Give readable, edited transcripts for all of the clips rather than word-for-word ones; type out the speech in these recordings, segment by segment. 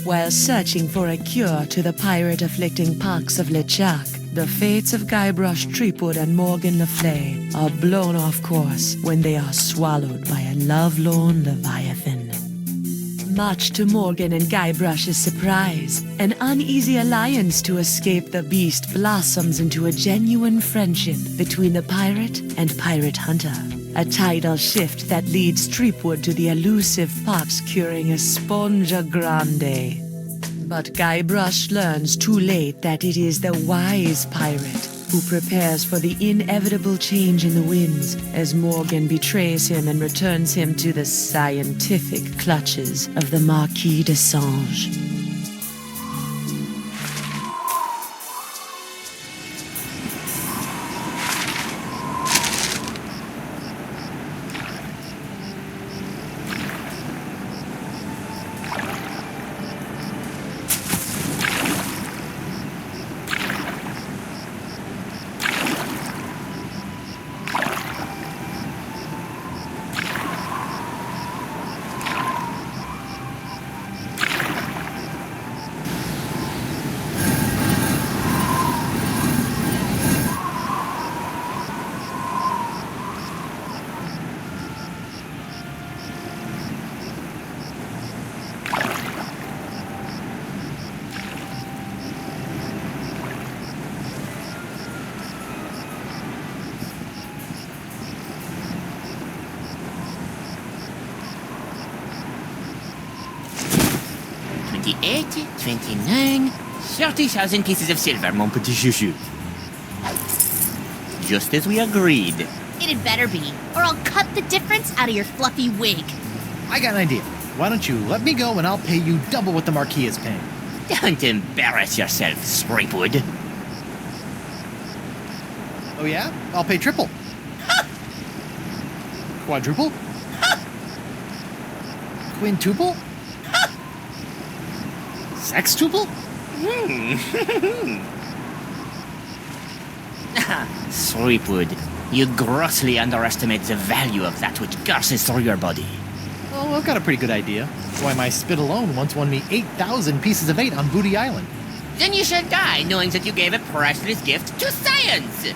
While searching for a cure to the pirate-afflicting pox of LeChuck, the fates of Guybrush Threepwood and Morgan Le Fay are blown off course when they are swallowed by a lovelorn Leviathan. Much to Morgan and Guybrush's surprise, an uneasy alliance to escape the beast blossoms into a genuine friendship between the pirate and pirate hunter. A tidal shift that leads Threepwood to the elusive pox curing Esponja Grande. But Guybrush learns too late that it is the wise pirate who prepares for the inevitable change in the winds as Morgan betrays him and returns him to the scientific clutches of the Marquis de Sange. $28, $29, 30,000 pieces of silver, mon petit chouchou. Just as we agreed. It had better be, or I'll cut the difference out of your fluffy wig. I got an idea. Why don't you let me go and I'll pay you double what the Marquis is paying. Don't embarrass yourself, Threepwood. Oh yeah? I'll pay triple. Quadruple? Quintuple? Sextuple? Threepwood, you grossly underestimate the value of that which courses through your body. Oh, I've got a pretty good idea. Why, my spit alone once won me 8,000 pieces of 8 on Booty Island. Then you shall die knowing that you gave a priceless gift to science!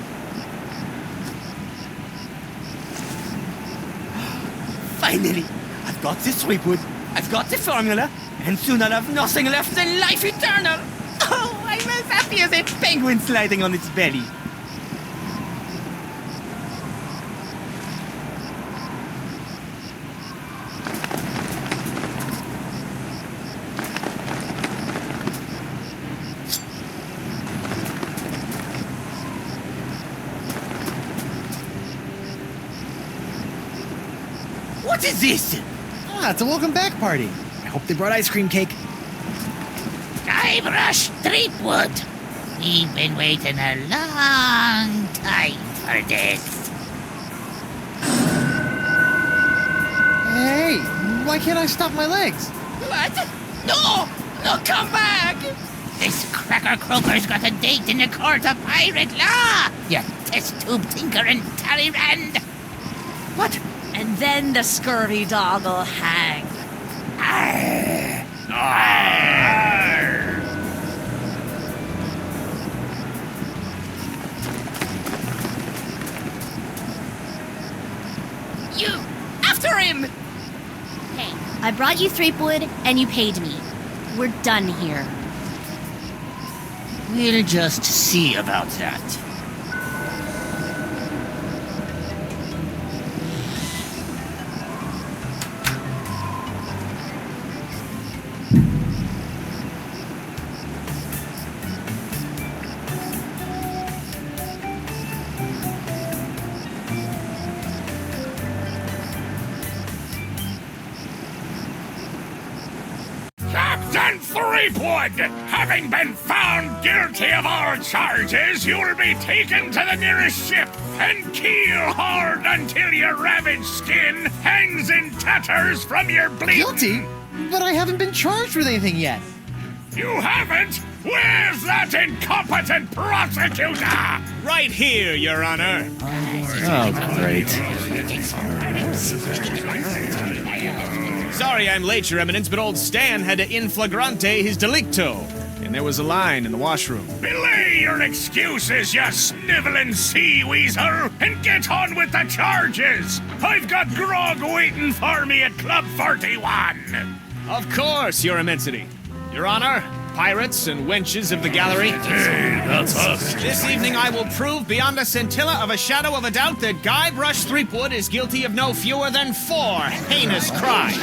Finally, I've got this Threepwood, I've got the formula, and soon I'll have nothing left than life eternal! Oh, I'm as happy as a penguin sliding on its belly. What is this? Ah, it's a welcome back party. I hope they brought ice cream cake. Guybrush Threepwood. We've been waiting a long time for this. Hey, why can't I stop my legs? What? No! No, come back! This cracker croaker's got a date in the court of pirate law! You test tube tinker and Talleyrand! What? And then the scurvy dog'll hang. Arr! Arr! You! After him! Hey, I brought you Threepwood, and you paid me. We're done here. We'll just see about that. Captain Threepwood, having been found guilty of all charges, you'll be taken to the nearest ship and keel-hauled until your ravaged skin hangs in tatters from your bleeding. Guilty? But I haven't been charged with anything yet. You haven't? Where's that incompetent prosecutor? Right here, Your Honor. Oh, great. Sorry I'm late, Your Eminence, but old Stan had to in flagrante his delicto. And there was a line in the washroom. Belay your excuses, you sniveling sea weasel, and get on with the charges. I've got grog waiting for me at Club 41. Of course, Your Immensity. Your Honor, pirates and wenches of the gallery. Hey, that's us. This evening I will prove beyond a scintilla of a shadow of a doubt that Guybrush Threepwood is guilty of no fewer than 4 heinous crimes.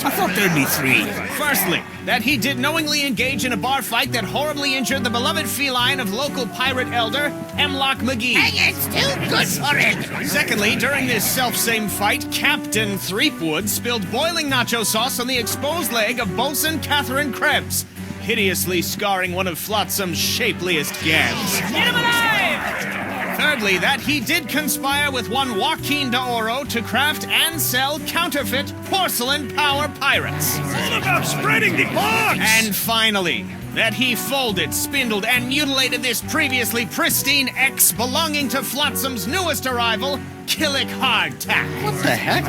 I thought there'd be 3. Firstly, that he did knowingly engage in a bar fight that horribly injured the beloved feline of local pirate elder, Hemlock McGee. Hey, it's too good for it. Secondly, during this self-same fight, Captain Threepwood spilled boiling nacho sauce on the exposed leg of Bosun Catherine Krebs, hideously scarring one of Flotsam's shapeliest gabs. Get him alive! Thirdly, that he did conspire with one Joaquin de Oro to craft and sell counterfeit porcelain power pirates. All about spreading the box. And finally, that he folded, spindled, and mutilated this previously pristine ex belonging to Flotsam's newest arrival, Killick Hardtack. What the heck?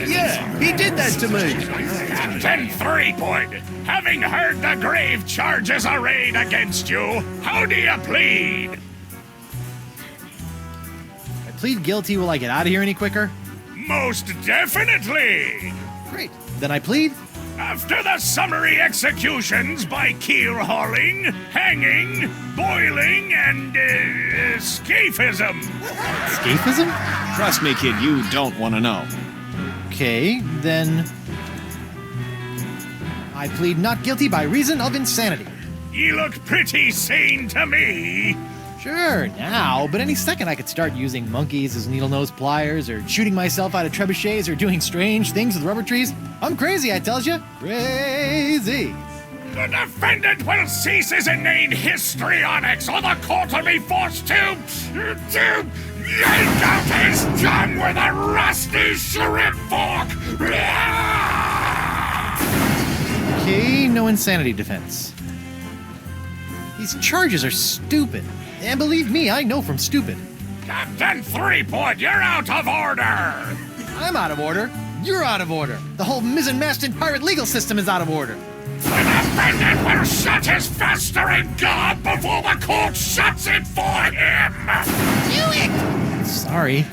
Yeah, he did that to me. Captain Threepwood, having heard the grave charges arrayed against you, how do you plead? I plead guilty. Will I get out of here any quicker? Most definitely. Great. Then I plead. After the summary executions by keel hauling, hanging, boiling, and scaphism. Scaphism? Trust me, kid, you don't want to know. Okay, then I plead not guilty by reason of insanity. You look pretty sane to me. Sure, now, but any second I could start using monkeys as needle-nose pliers, or shooting myself out of trebuchets, or doing strange things with rubber trees. I'm crazy, I tells you. Crazy. The defendant will cease his inane histrionics, or the court will be forced to yank out his tongue with a rusty shrimp fork. Okay, no insanity defense. These charges are stupid. And believe me, I know from stupid. Captain Threepwood, you're out of order. I'm out of order. You're out of order. The whole mizzen-masted pirate legal system is out of order. The defendant will shut his festering gob before the court shuts it for him. Do it! Sorry.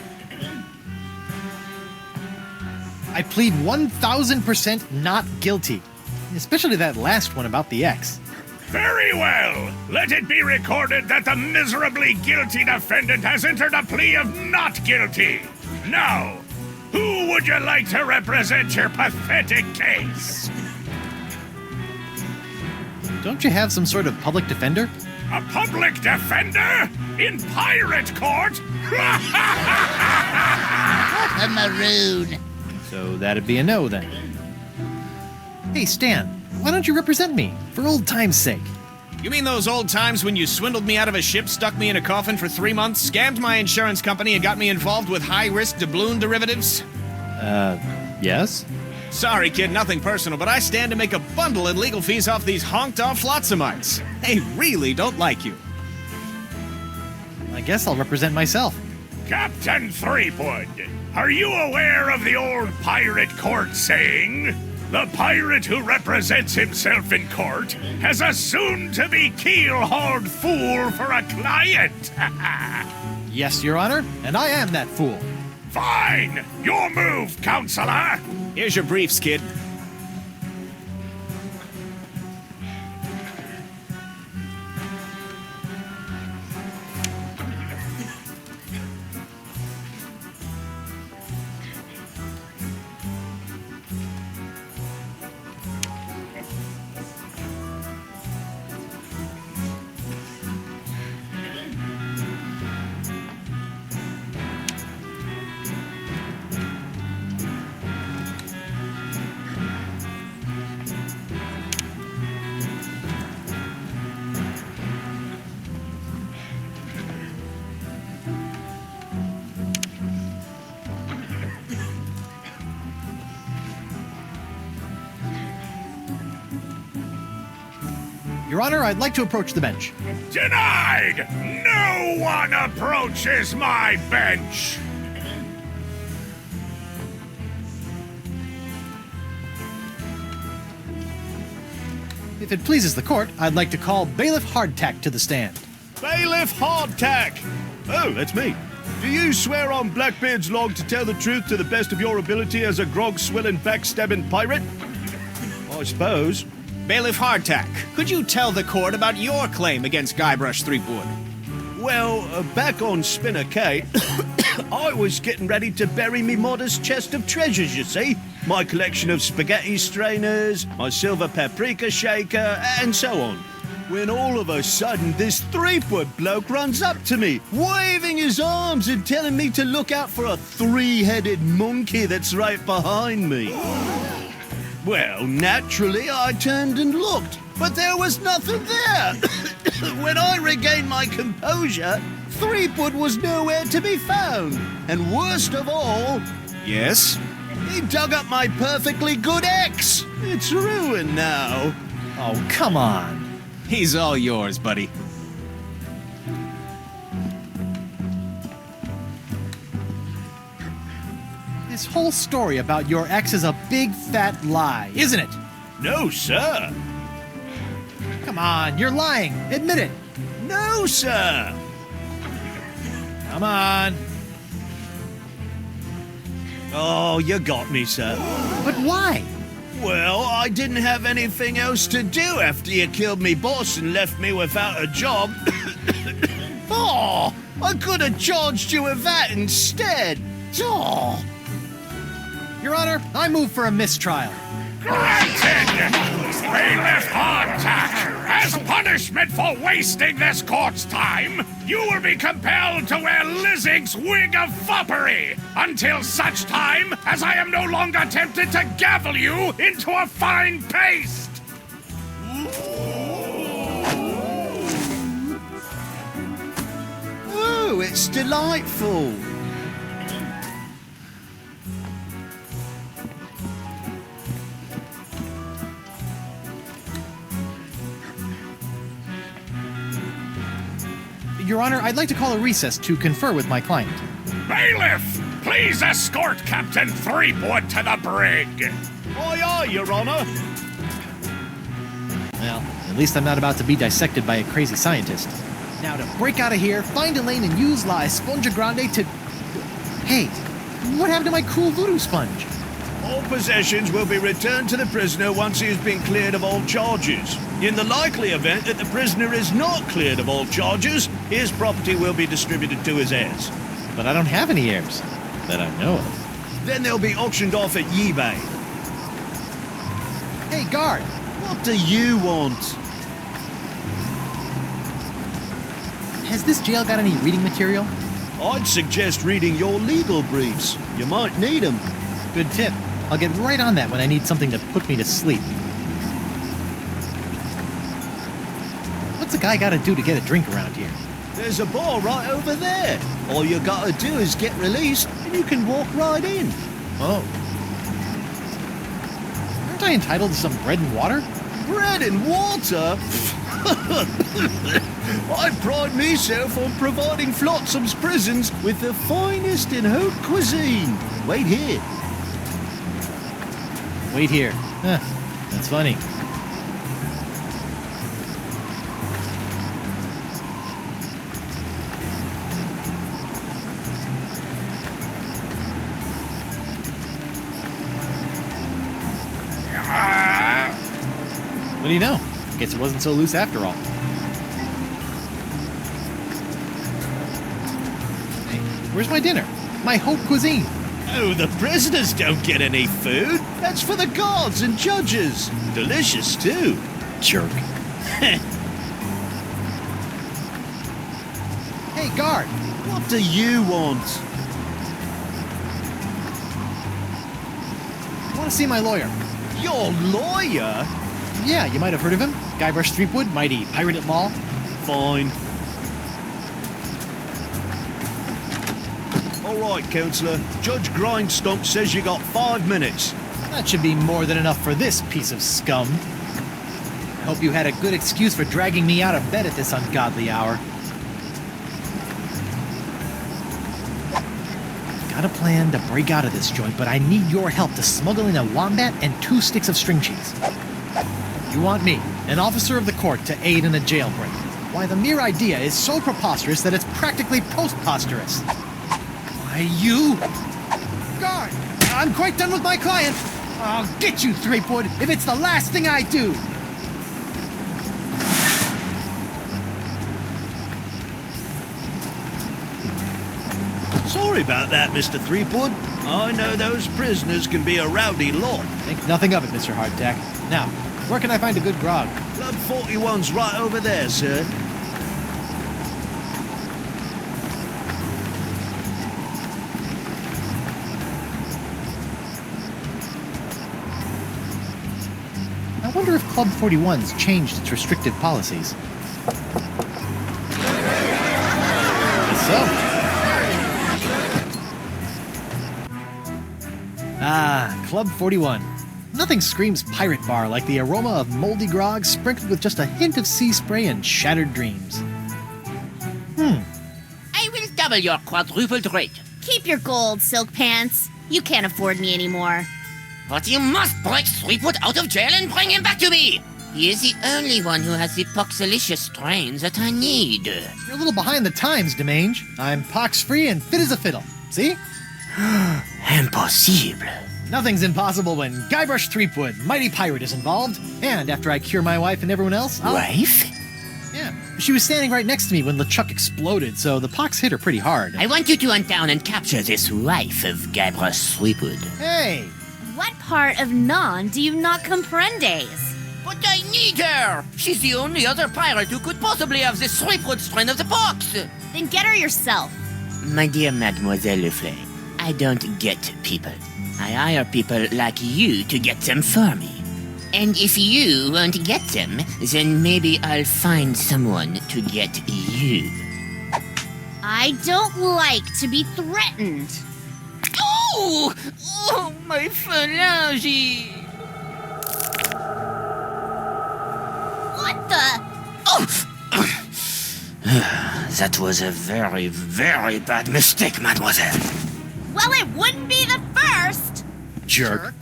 I plead 1,000% not guilty. Especially that last one about the ex. Very well. Let it be recorded that the miserably guilty defendant has entered a plea of not guilty. Now, who would you like to represent your pathetic case? Don't you have some sort of public defender? A public defender? In pirate court? A maroon. So that'd be a no then. Hey, Stan, why don't you represent me? For old time's sake. You mean those old times when you swindled me out of a ship, stuck me in a coffin for 3 months, scammed my insurance company, and got me involved with high-risk doubloon derivatives? Yes? Sorry, kid, nothing personal, but I stand to make a bundle in legal fees off these honked-off Flotsamites. They really don't like you. I guess I'll represent myself. Captain Threepwood, are you aware of the old pirate court saying? The pirate who represents himself in court has a soon-to-be keel-hauled fool for a client. Yes, Your Honor, and I am that fool. Fine! Your move, counselor! Here's your briefs, kid. Your Honor, I'd like to approach the bench. Denied! No one approaches my bench! If it pleases the court, I'd like to call Bailiff Hardtack to the stand. Bailiff Hardtack! Oh, that's me. Do you swear on Blackbeard's log to tell the truth to the best of your ability as a grog-swilling, backstabbing pirate? I suppose. Bailiff Hardtack, could you tell the court about your claim against Guybrush Threepwood? Well, back on Spinner Cay, I was getting ready to bury me modest chest of treasures, you see. My collection of spaghetti strainers, my silver paprika shaker, and so on. When all of a sudden this Threepwood bloke runs up to me, waving his arms and telling me to look out for a three-headed monkey that's right behind me. Well, naturally, I turned and looked, but there was nothing there. When I regained my composure, Threepwood was nowhere to be found. And worst of all... Yes? He dug up my perfectly good ex. It's ruined now. Oh, come on. He's all yours, buddy. This whole story about your ex is a big fat lie, isn't it? No, sir. Come on, you're lying. Admit it. No, sir. Come on. Oh, you got me, sir. But why? Well, I didn't have anything else to do after you killed me boss and left me without a job. Oh, I could have charged you with that instead. Oh. Your Honor, I move for a mistrial. Granted! Bailiff Hardtack, as punishment for wasting this court's time, you will be compelled to wear Lizzig's wig of foppery until such time as I am no longer tempted to gavel you into a fine paste! Oh, it's delightful. Your Honor, I'd like to call a recess to confer with my client. Bailiff, please escort Captain Threepwood to the brig. Aye, aye, Your Honor. Well, at least I'm not about to be dissected by a crazy scientist. Now to break out of here, find Elaine and use La Esponja Grande to... Hey, what happened to my cool voodoo sponge? All possessions will be returned to the prisoner once he has been cleared of all charges. In the likely event that the prisoner is not cleared of all charges, his property will be distributed to his heirs. But I don't have any heirs that I know of. Then they'll be auctioned off at eBay. Hey, guard! What do you want? Has this jail got any reading material? I'd suggest reading your legal briefs. You might need them. Good tip. I'll get right on that when I need something to put me to sleep. What's a guy gotta do to get a drink around here? There's a bar right over there. All you gotta do is get released, and you can walk right in. Oh. Aren't I entitled to some bread and water? Bread and water? I pride myself on providing Flotsam's prisons with the finest in haute cuisine. Wait here. Wait here. Huh. That's funny. What do you know? Guess it wasn't so loose after all. Hey, where's my dinner? My haute cuisine. Oh, the prisoners don't get any food. That's for the guards and judges. Delicious, too. Jerk. Hey, guard. What do you want? I want to see my lawyer. Your lawyer? Yeah, you might have heard of him. Guybrush Threepwood, mighty pirate at law. Fine. All right, Counselor. Judge Grindstomp says you got 5 minutes. That should be more than enough for this piece of scum. Hope you had a good excuse for dragging me out of bed at this ungodly hour. Got a plan to break out of this joint, but I need your help to smuggle in a wombat and 2 sticks of string cheese. You want me, an officer of the court, to aid in a jailbreak. Why, the mere idea is so preposterous that it's practically postposterous. Why, you... Guard! I'm quite done with my client. I'll get you, Threepwood, if it's the last thing I do. Sorry about that, Mr. Threepwood. I know those prisoners can be a rowdy lot. Think nothing of it, Mr. Hardtack. Now, where can I find a good grog? Club 41's right over there, sir. I wonder if Club 41's changed its restrictive policies. So... Ah, Club 41. Nothing screams pirate bar like the aroma of moldy grog sprinkled with just a hint of sea spray and shattered dreams. I will double your quadrupled rate. Keep your gold, Silk Pants. You can't afford me anymore. But you must break Threepwood out of jail and bring him back to me. He is the only one who has the poxalicious strains that I need. You're a little behind the times, Demange. I'm pox-free and fit as a fiddle. See? Impossible. Nothing's impossible when Guybrush Threepwood, mighty pirate, is involved. And after I cure my wife and everyone else, I'll... Wife? Yeah. She was standing right next to me when LeChuck exploded, so the pox hit her pretty hard. I want you to hunt down and capture this wife of Guybrush Threepwood. Hey! What part of non do you not comprendes? But I need her! She's the only other pirate who could possibly have the Threepwood strain of the pox! Then get her yourself. My dear Mademoiselle Leflay, I don't get people. I hire people like you to get them for me. And if you won't get them, then maybe I'll find someone to get you. I don't like to be threatened. Oh! Oh, my phalange! What the? Oh! That was a very, very bad mistake, mademoiselle. Well, it wouldn't be the first. Jerk.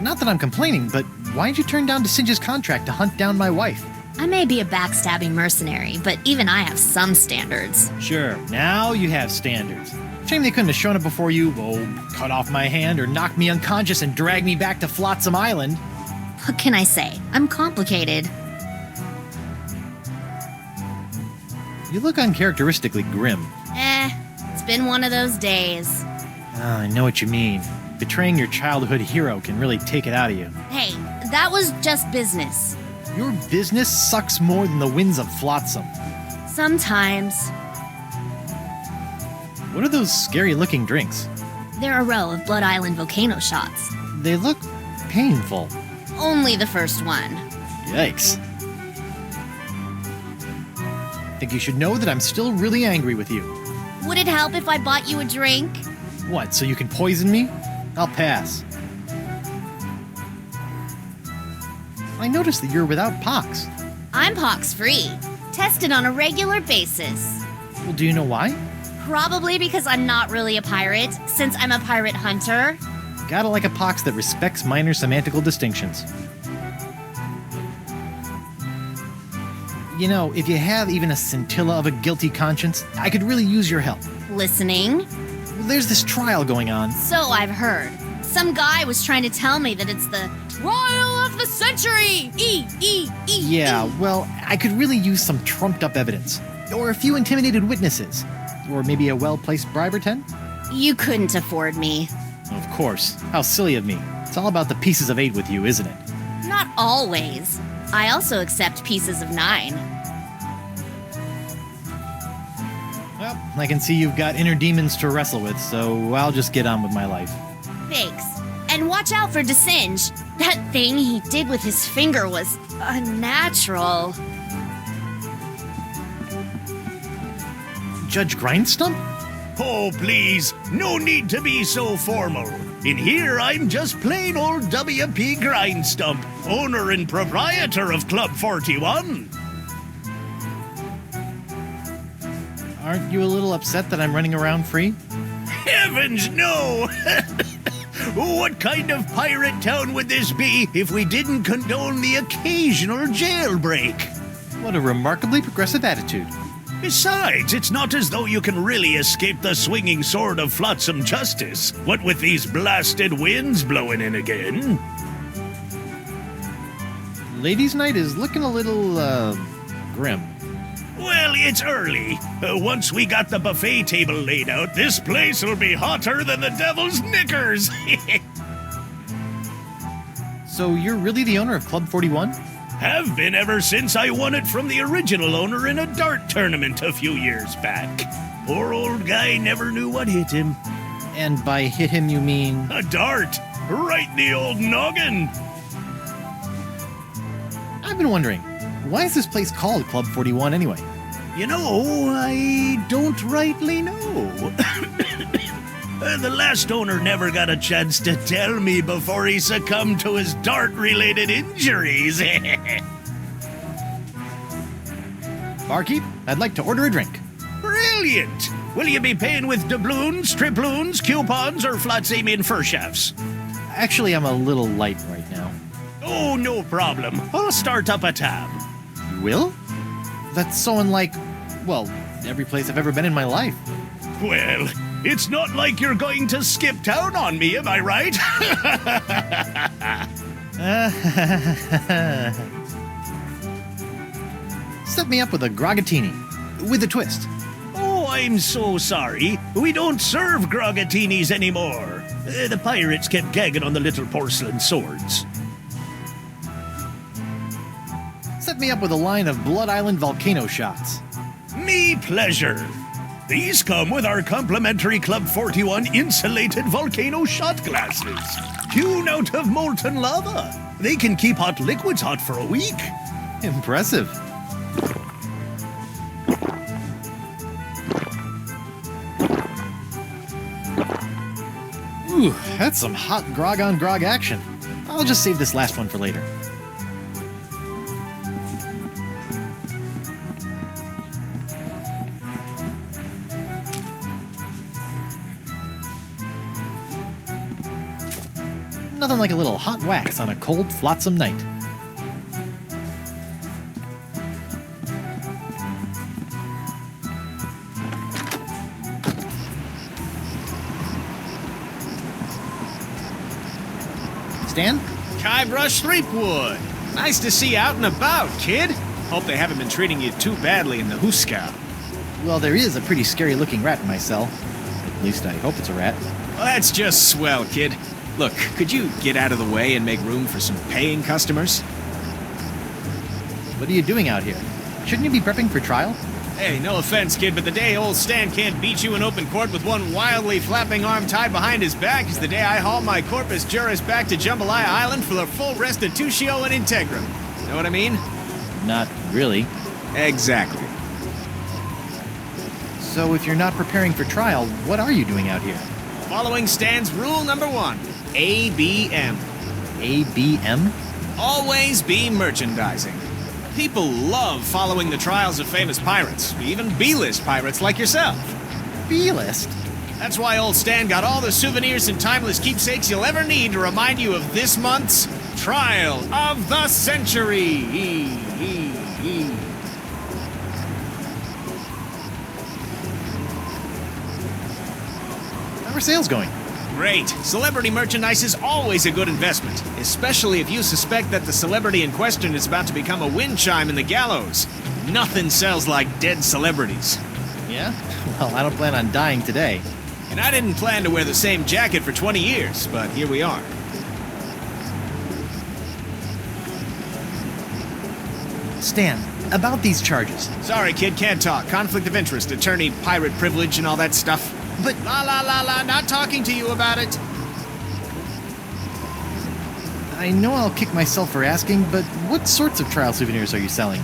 Not that I'm complaining, but why'd you turn down DeSinge's contract to hunt down my wife? I may be a backstabbing mercenary, but even I have some standards. Sure, now you have standards. Shame they couldn't have shown up before you, cut off my hand or knock me unconscious and drag me back to Flotsam Island. What can I say? I'm complicated. You look uncharacteristically grim. It's been one of those days. Oh, I know what you mean. Betraying your childhood hero can really take it out of you. Hey, that was just business. Your business sucks more than the winds of Flotsam. Sometimes. What are those scary-looking drinks? They're a row of Blood Island volcano shots. They look painful. Only the first one. Yikes. I think you should know that I'm still really angry with you. Would it help if I bought you a drink? What, so you can poison me? I'll pass. I noticed that you're without pox. I'm pox-free. Tested on a regular basis. Well, do you know why? Probably because I'm not really a pirate, since I'm a pirate hunter. Gotta like a pox that respects minor semantical distinctions. You know, if you have even a scintilla of a guilty conscience, I could really use your help. Listening? There's this trial going on. So I've heard. Some guy was trying to tell me that it's the trial of the century! Yeah, well, I could really use some trumped-up evidence. Or a few intimidated witnesses. Or maybe a well-placed bribe or 10? You couldn't afford me. Of course. How silly of me. It's all about the pieces of 8 with you, isn't it? Not always. I also accept pieces of 9. Well, I can see you've got inner demons to wrestle with, so I'll just get on with my life. Thanks. And watch out for DeSinge. That thing he did with his finger was unnatural. Judge Grindstump? Oh, please, no need to be so formal. In here, I'm just plain old W.P. Grindstump, owner and proprietor of Club 41. Aren't you a little upset that I'm running around free? Heavens, no! What kind of pirate town would this be if we didn't condone the occasional jailbreak? What a remarkably progressive attitude. Besides, it's not as though you can really escape the swinging sword of flotsam justice. What with these blasted winds blowing in again? Ladies' night is looking a little, grim. Well, it's early. Once we got the buffet table laid out, this place will be hotter than the devil's knickers. So you're really the owner of Club 41? Have been ever since I won it from the original owner in a dart tournament a few years back. Poor old guy never knew what hit him. And by hit him, you mean? A dart! Right in the old noggin! I've been wondering, why is this place called Club 41 anyway? You know, I don't rightly know. The last owner never got a chance to tell me before he succumbed to his dart-related injuries. Barkeep, I'd like to order a drink. Brilliant! Will you be paying with doubloons, triploons, coupons, or flat-seaming fur shafts? Actually, I'm a little light right now. Oh, no problem. I'll start up a tab. You will? That's so unlike, well, every place I've ever been in my life. Well, it's not like you're going to skip town on me, am I right? Set me up with a grogatini, with a twist. Oh, I'm so sorry. We don't serve grogatinis anymore. The pirates kept gagging on the little porcelain swords. Set me up with a line of Blood Island volcano shots. Me pleasure. These come with our complimentary Club 41 insulated volcano shot glasses. Hewn out of molten lava. They can keep hot liquids hot for a week. Impressive. Ooh, that's some hot grog on grog action. I'll just save this last one for later. Nothing like a little hot wax on a cold, flotsam night. Stan? Guybrush Threepwood. Nice to see you out and about, kid. Hope they haven't been treating you too badly in the Huska. Well, there is a pretty scary-looking rat in my cell. At least I hope it's a rat. Well, that's just swell, kid. Look, could you get out of the way and make room for some paying customers? What are you doing out here? Shouldn't you be prepping for trial? Hey, no offense, kid, but the day old Stan can't beat you in open court with one wildly flapping arm tied behind his back is the day I haul my corpus juris back to Jambalaya Island for the full restitutio and integrum. Know what I mean? Not really. Exactly. So if you're not preparing for trial, what are you doing out here? Following Stan's rule number 1, ABM. ABM? Always be merchandising. People love following the trials of famous pirates, even B-list pirates like yourself. B-list? That's why old Stan got all the souvenirs and timeless keepsakes you'll ever need to remind you of this month's Trial of the Century. How are sales going? Great. Celebrity merchandise is always a good investment, especially if you suspect that the celebrity in question is about to become a wind chime in the gallows. Nothing sells like dead celebrities. Yeah? Well, I don't plan on dying today. And I didn't plan to wear the same jacket for 20 years, but here we are. Stan, about these charges. Sorry, kid, can't talk. Conflict of interest, attorney, pirate privilege, and all that stuff. But Not talking to you about it. I know I'll kick myself for asking, but what sorts of trial souvenirs are you selling?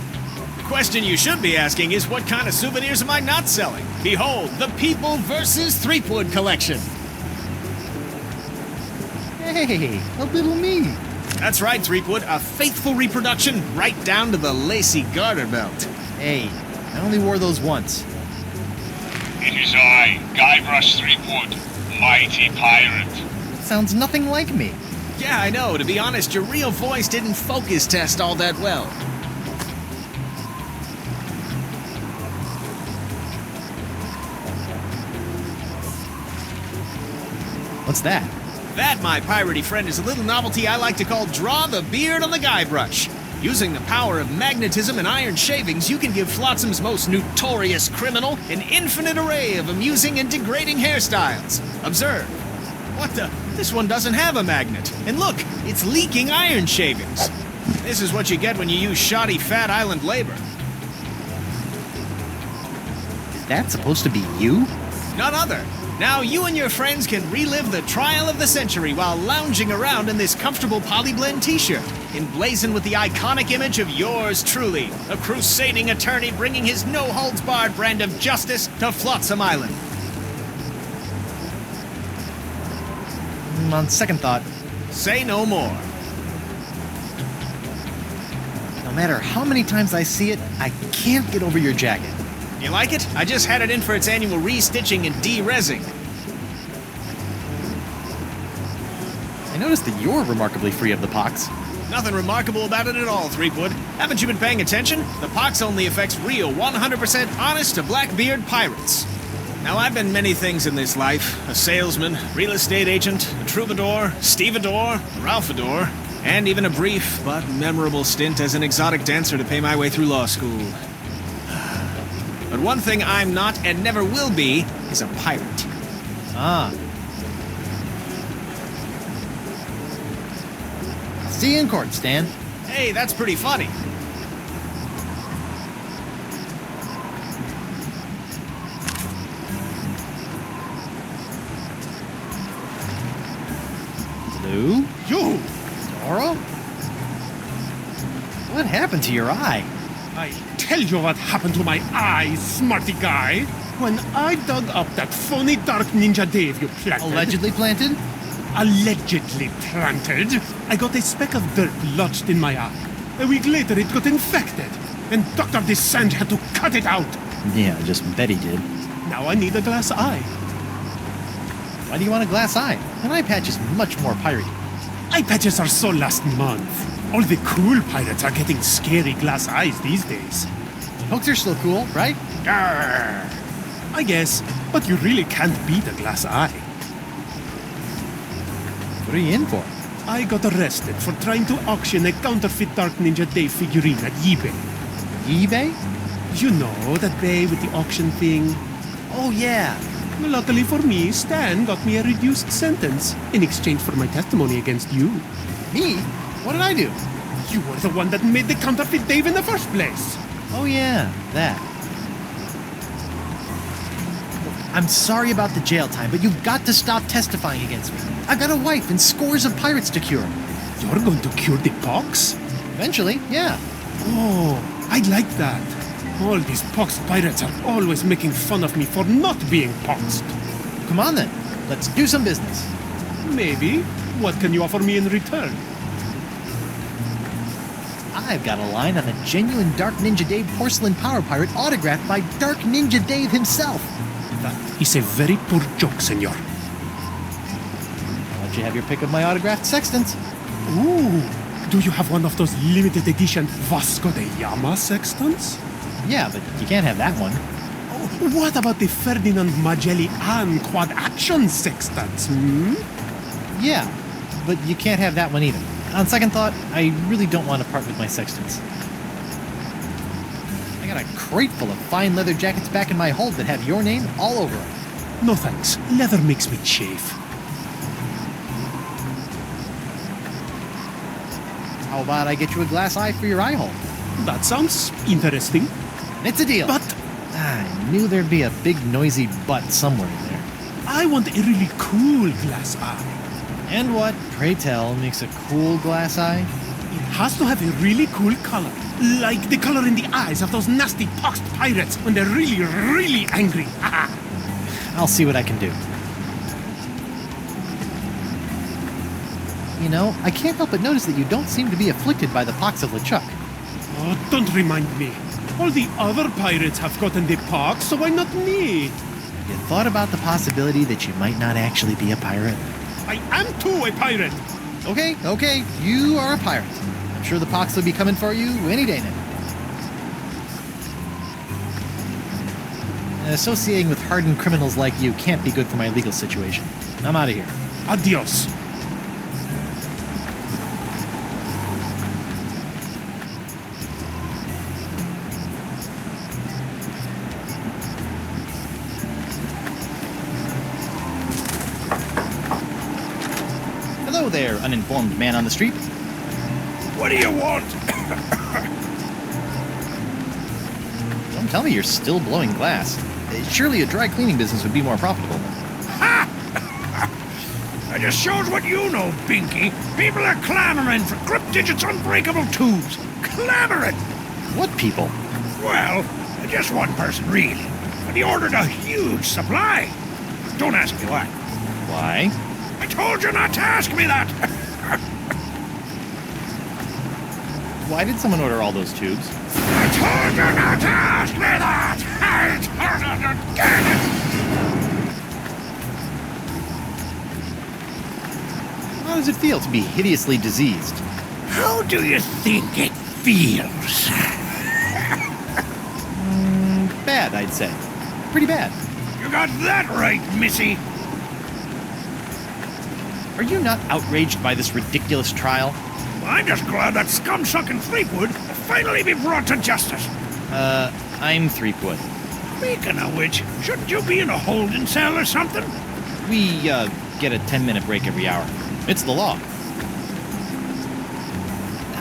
The question you should be asking is what kind of souvenirs am I not selling? Behold, the People vs. Threepwood collection. Hey, a little me. That's right, Threepwood, a faithful reproduction right down to the lacy garter belt. Hey, I only wore those once. It is I, Guybrush Threepwood, mighty pirate. Sounds nothing like me. Yeah, I know. To be honest, your real voice didn't focus test all that well. What's that? That, my piratey friend, is a little novelty I like to call Draw the Beard on the Guybrush. Using the power of magnetism and iron shavings, you can give Flotsam's most notorious criminal an infinite array of amusing and degrading hairstyles. Observe. What the? This one doesn't have a magnet. And look, it's leaking iron shavings. This is what you get when you use shoddy Fat Island labor. Is that supposed to be you? None other. Now you and your friends can relive the trial of the century while lounging around in this comfortable polyblend t-shirt, emblazoned with the iconic image of yours truly, a crusading attorney bringing his no-holds-barred brand of justice to Flotsam Island. On second thought, Say no more. no matter how many times I see it, I can't get over your jacket. You like it? I just had it in for its annual re-stitching and de-rezzing. I noticed that you're remarkably free of the pox. Nothing remarkable about it at all, Threepwood. Haven't you been paying attention? The pox only affects real, 100% honest to Blackbeard pirates. Now, I've been many things in this life. A salesman, real estate agent, a troubadour, stevedore, ralphador, and even a brief but memorable stint as an exotic dancer to pay my way through law school. But one thing I'm not and never will be is a pirate. Ah. See you in court, Stan. Hey, that's pretty funny. Lou? You! Dora? What happened to your eye? I tell you what happened to my eyes, smarty guy. When I dug up that phony Dark Ninja Dave you planted... Allegedly planted? Allegedly planted. I got a speck of dirt lodged in my eye. A week later it got infected. And Dr. Descent had to cut it out. Yeah, I just bet he did. Now I need a glass eye. Why do you want a glass eye? An eye patch is much more piratey. Eye patches are so last month. All the cool pirates are getting scary glass eyes these days. Hooks are still cool, right? Arr. I guess, but you really can't beat a glass eye. What are you in for? I got arrested for trying to auction a counterfeit Dark Ninja Dave figurine at eBay. eBay? You know, that bay with the auction thing. Oh, yeah. Luckily for me, Stan got me a reduced sentence in exchange for my testimony against you. Me? What did I do? You were the one that made the counterfeit Dave in the first place. Oh, yeah, that. I'm sorry about the jail time, but you've got to stop testifying against me. I've got a wife and scores of pirates to cure. You're going to cure the pox? Eventually, yeah. Oh, I like that. All these poxed pirates are always making fun of me for not being poxed. Come on then, let's do some business. Maybe. What can you offer me in return? I've got a line on a genuine Dark Ninja Dave porcelain power pirate autographed by Dark Ninja Dave himself. That is a very poor joke, senor. I'll let you have your pick of my autographed sextants. Ooh, do you have one of those limited edition Vasco da Gama sextants? Yeah, but you can't have that one. Oh, what about the Ferdinand Magellan quad action sextants, Yeah, but you can't have that one either. On second thought, I really don't want to part with my sextants. I got a crate full of fine leather jackets back in my hold that have your name all over them. No thanks. Leather makes me chafe. How about I get you a glass eye for your eye hole? That sounds interesting. It's a deal. But I knew there'd be a big noisy butt somewhere in there. I want a really cool glass eye. And what, pray tell, makes a cool glass eye? It has to have a really cool color. Like the color in the eyes of those nasty poxed pirates when they're really, really angry. I'll see what I can do. You know, I can't help but notice that you don't seem to be afflicted by the pox of LeChuck. Oh, don't remind me. All the other pirates have gotten the pox, so why not me? You thought about the possibility that you might not actually be a pirate? I am too a pirate. Okay, you are a pirate. I'm sure the pox will be coming for you any day now. Associating with hardened criminals like you can't be good for my legal situation. I'm out of here. Adios. Hello there, uninformed man on the street. What do you want? Don't tell me you're still blowing glass. Surely a dry cleaning business would be more profitable. Ha! That just shows what you know, Binky. People are clamoring for Grip-Digit's unbreakable tubes. Clamoring! What people? Well, just one person, really. But he ordered a huge supply. Don't ask me why. Why? I told you not to ask me that! Why did someone order all those tubes? I told you not to ask me that! I told you to get it! How does it feel to be hideously diseased? How do you think it feels? Bad, I'd say. Pretty bad. You got that right, Missy. Are you not outraged by this ridiculous trial? I'm just glad that scum-sucking Threepwood will finally be brought to justice. I'm Threepwood. Speaking of which, shouldn't you be in a holding cell or something? We, get a 10-minute break every hour. It's the law.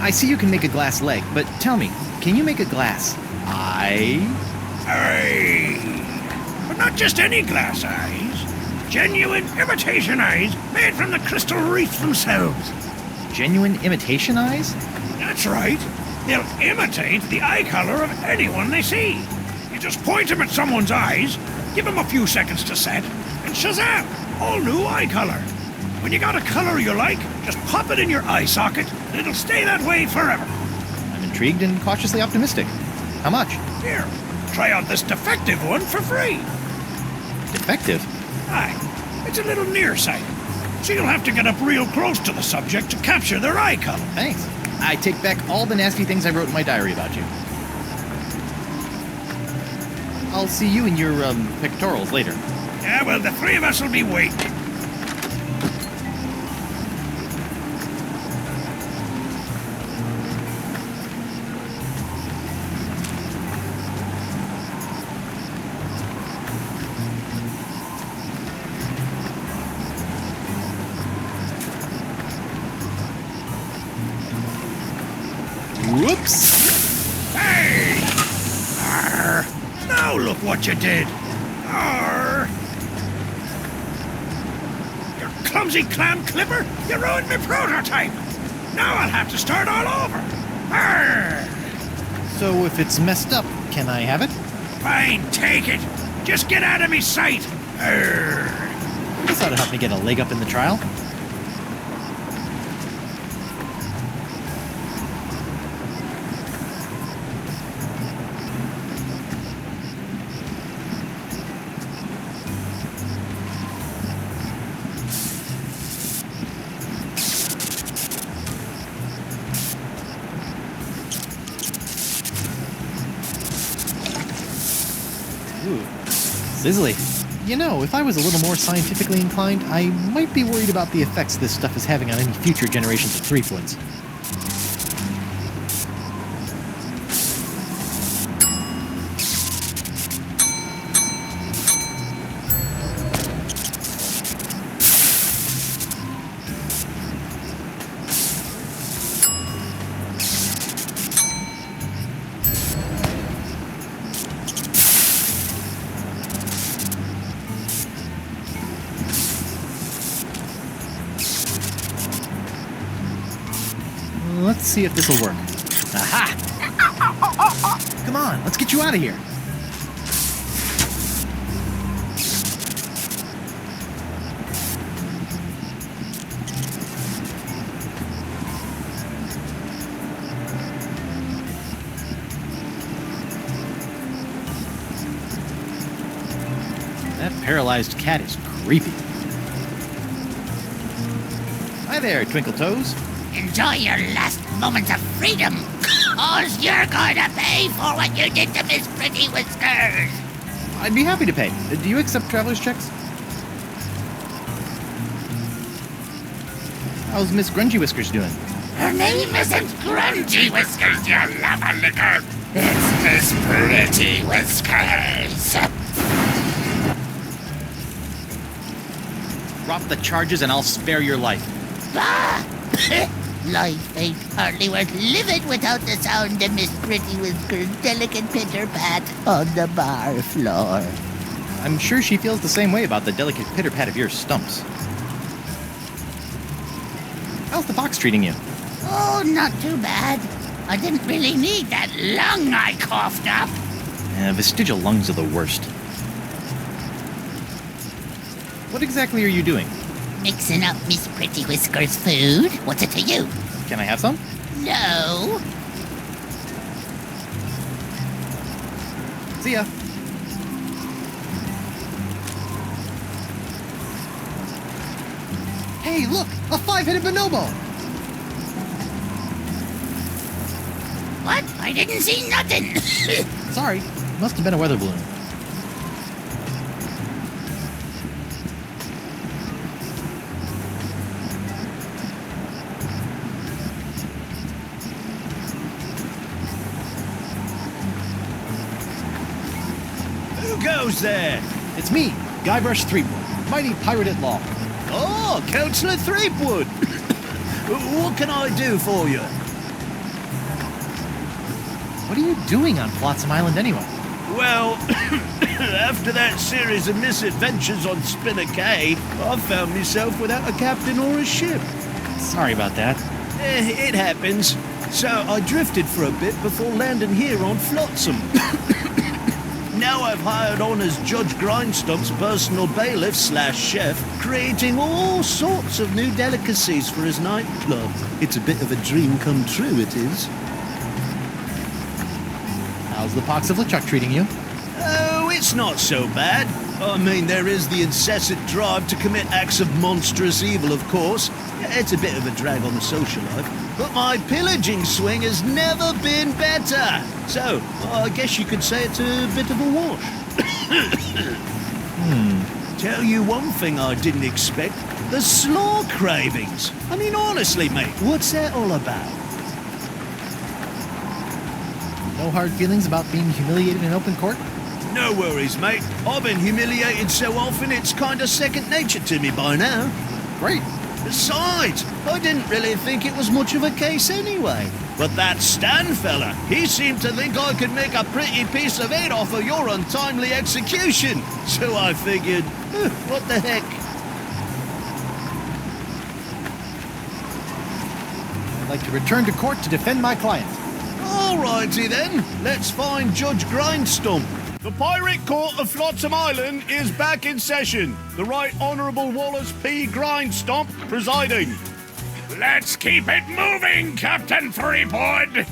I see you can make a glass leg, but tell me, can you make a glass eye? Aye. But not just any glass eyes. Genuine imitation eyes made from the crystal reefs themselves. Genuine imitation eyes? That's right. They'll imitate the eye color of anyone they see. You just point them at someone's eyes, give them a few seconds to set, and shazam! All new eye color. When you got a color you like, just pop it in your eye socket, and it'll stay that way forever. I'm intrigued and cautiously optimistic. How much? Here, try out this defective one for free. Defective? Aye, it's a little nearsighted, so you'll have to get up real close to the subject to capture their eye color. Thanks. I take back all the nasty things I wrote in my diary about you. I'll see you in your, pectorals later. Yeah, well, the three of us will be waiting. Whoops! Hey! Arr! Now look what you did! Arr! You clumsy clam clipper! You ruined my prototype! Now I'll have to start all over! Arr! So if it's messed up, can I have it? Fine, take it! Just get out of me sight! Arr! This ought to help me get a leg up in the trial. Ooh, sizzly. You know, if I was a little more scientifically inclined, I might be worried about the effects this stuff is having on any future generations of Threepwoods. Let's see if this'll work. Aha! Come on, let's get you out of here. That paralyzed cat is creepy. Hi there, Twinkle Toes. Enjoy your last moments of freedom. Cause you're going to pay for what you did to Miss Pretty Whiskers. I'd be happy to pay. Do you accept traveler's checks? How's Miss Grungy Whiskers doing? Her name isn't Grungy Whiskers, you lava licker. It's Miss Pretty Whiskers. Drop the charges and I'll spare your life. Bah! Life ain't hardly worth living without the sound of Miss Pretty Whiskers' delicate pitter-pat on the bar floor. I'm sure she feels the same way about the delicate pitter-pat of your stumps. How's the box treating you? Oh, not too bad. I didn't really need that lung I coughed up. Vestigial lungs are the worst. What exactly are you doing? Mixing up Miss Pretty Whiskers' food. What's it to you? Can I have some? No. See ya. Hey, look! A 5-headed bonobo! What? I didn't see nothing. Sorry, must have been a weather balloon. Who goes there? It's me, Guybrush Threepwood, mighty pirate at law. Oh, Councillor Threepwood. What can I do for you? What are you doing on Flotsam Island anyway? Well, after that series of misadventures on Spinner Cay, I found myself without a captain or a ship. Sorry about that. It happens. So I drifted for a bit before landing here on Flotsam. Now I've hired on as Judge Grindstump's personal bailiff / chef, creating all sorts of new delicacies for his nightclub. It's a bit of a dream come true, it is. How's the pox of LeChuck treating you? Oh, it's not so bad. I mean, there is the incessant drive to commit acts of monstrous evil, of course. It's a bit of a drag on the social life. But my pillaging swing has never been better. So, I guess you could say it's a bit of a wash. Tell you one thing I didn't expect. The slaw cravings. I mean, honestly, mate, what's that all about? No hard feelings about being humiliated in open court? No worries, mate. I've been humiliated so often it's kind of second nature to me by now. Great. Besides, I didn't really think it was much of a case anyway. But that Stan fella, he seemed to think I could make a pretty piece of it off of your untimely execution. So I figured, what the heck? I'd like to return to court to defend my client. Alrighty then, let's find Judge Grindstump. The Pirate Court of Flotsam Island is back in session. The Right Honourable Wallace P. Grindstump presiding. Let's keep it moving, Captain Threepwood!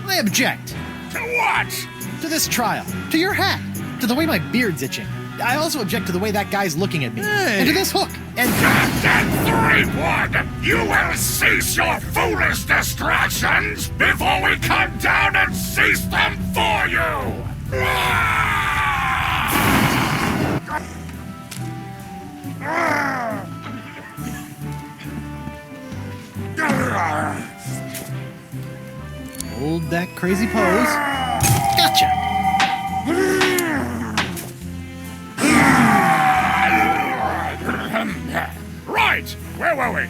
I object. To what? To this trial. To your hat. To the way my beard's itching. I also object to the way that guy's looking at me. And to this hook. And... Captain Threepwood! You will cease your foolish distractions before we come down and cease them for you! Hold that crazy pose. Gotcha! Right! Where were we?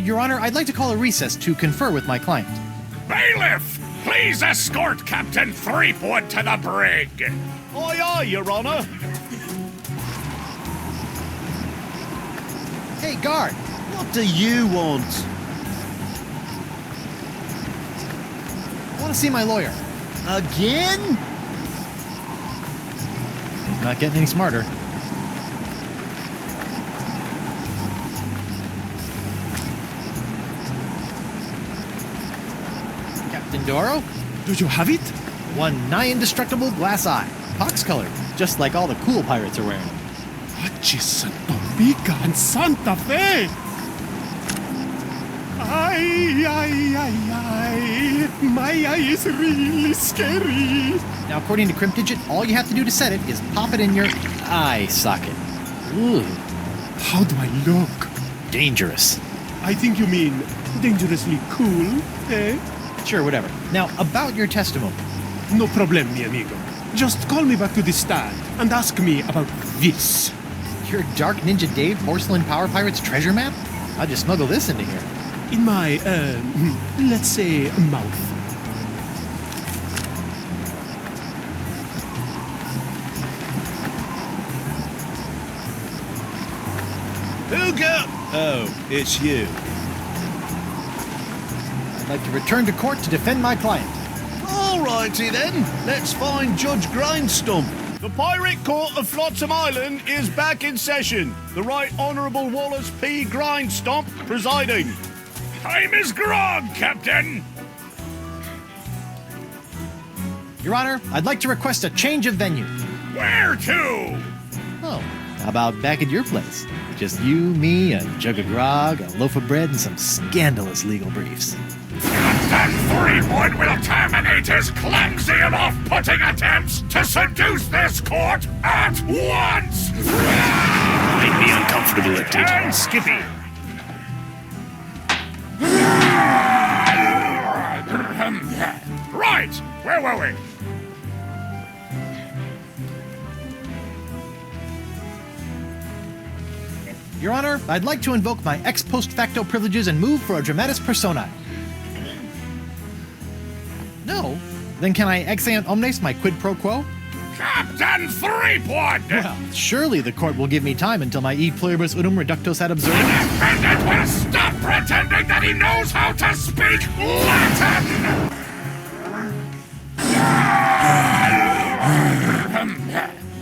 Your Honor, I'd like to call a recess to confer with my client. Bailiff! Please escort Captain Threepwood to the brig! Aye, aye, Your Honour. Hey, guard! What do you want? I want to see my lawyer. Again? He's not getting any smarter. Captain Doro. Do you have it? One nigh indestructible glass eye. Pox-colored, just like all the cool pirates are wearing. Hutchison, Topeka, and Santa Fe! Ay. My eye is really scary. Now, according to Cryptigit, all you have to do to set it is pop it in your eye socket. Ooh, How do I look? dangerous. I think you mean dangerously cool, eh? Sure, whatever. Now, about your testimony. No problem, mi amigo. Just call me back to the stand and ask me about this. Your Dark Ninja Dave Porcelain Power Pirates treasure map? I'll just smuggle this into here. In my, let's say, mouth. Hugo! Oh, it's you. I'd like to return to court to defend my client. Alrighty then, let's find Judge Grindstump. The Pirate Court of Flotsam Island is back in session. The Right Honourable Wallace P. Grindstump presiding. Time is grog, Captain. Your Honor, I'd like to request a change of venue. Where to? Oh, how about back at your place? Just you, me, a jug of grog, a loaf of bread, and some scandalous legal briefs. Captain Threepwood will terminate his clumsy and off-putting attempts to seduce this court at once! Make me uncomfortable at And Skippy. Right, where were we? Your Honor, I'd like to invoke my ex post facto privileges and move for a dramatis personae. No? Then can I ex ante omnes my quid pro quo? Captain Threepwood! Well, surely the court will give me time until my e pluribus unum reductos ad absurdum. Defendant will stop pretending that he knows how to speak Latin!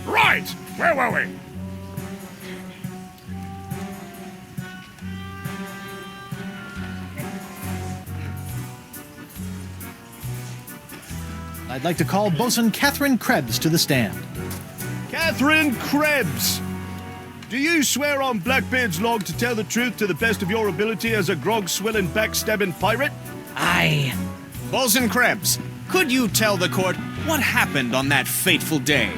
Right, where were we? I'd like to call Bosun Catherine Krebs to the stand. Catherine Krebs! Do you swear on Blackbeard's log to tell the truth to the best of your ability as a grog-swilling, backstabbing pirate? Aye. Bosun Krebs, could you tell the court what happened on that fateful day?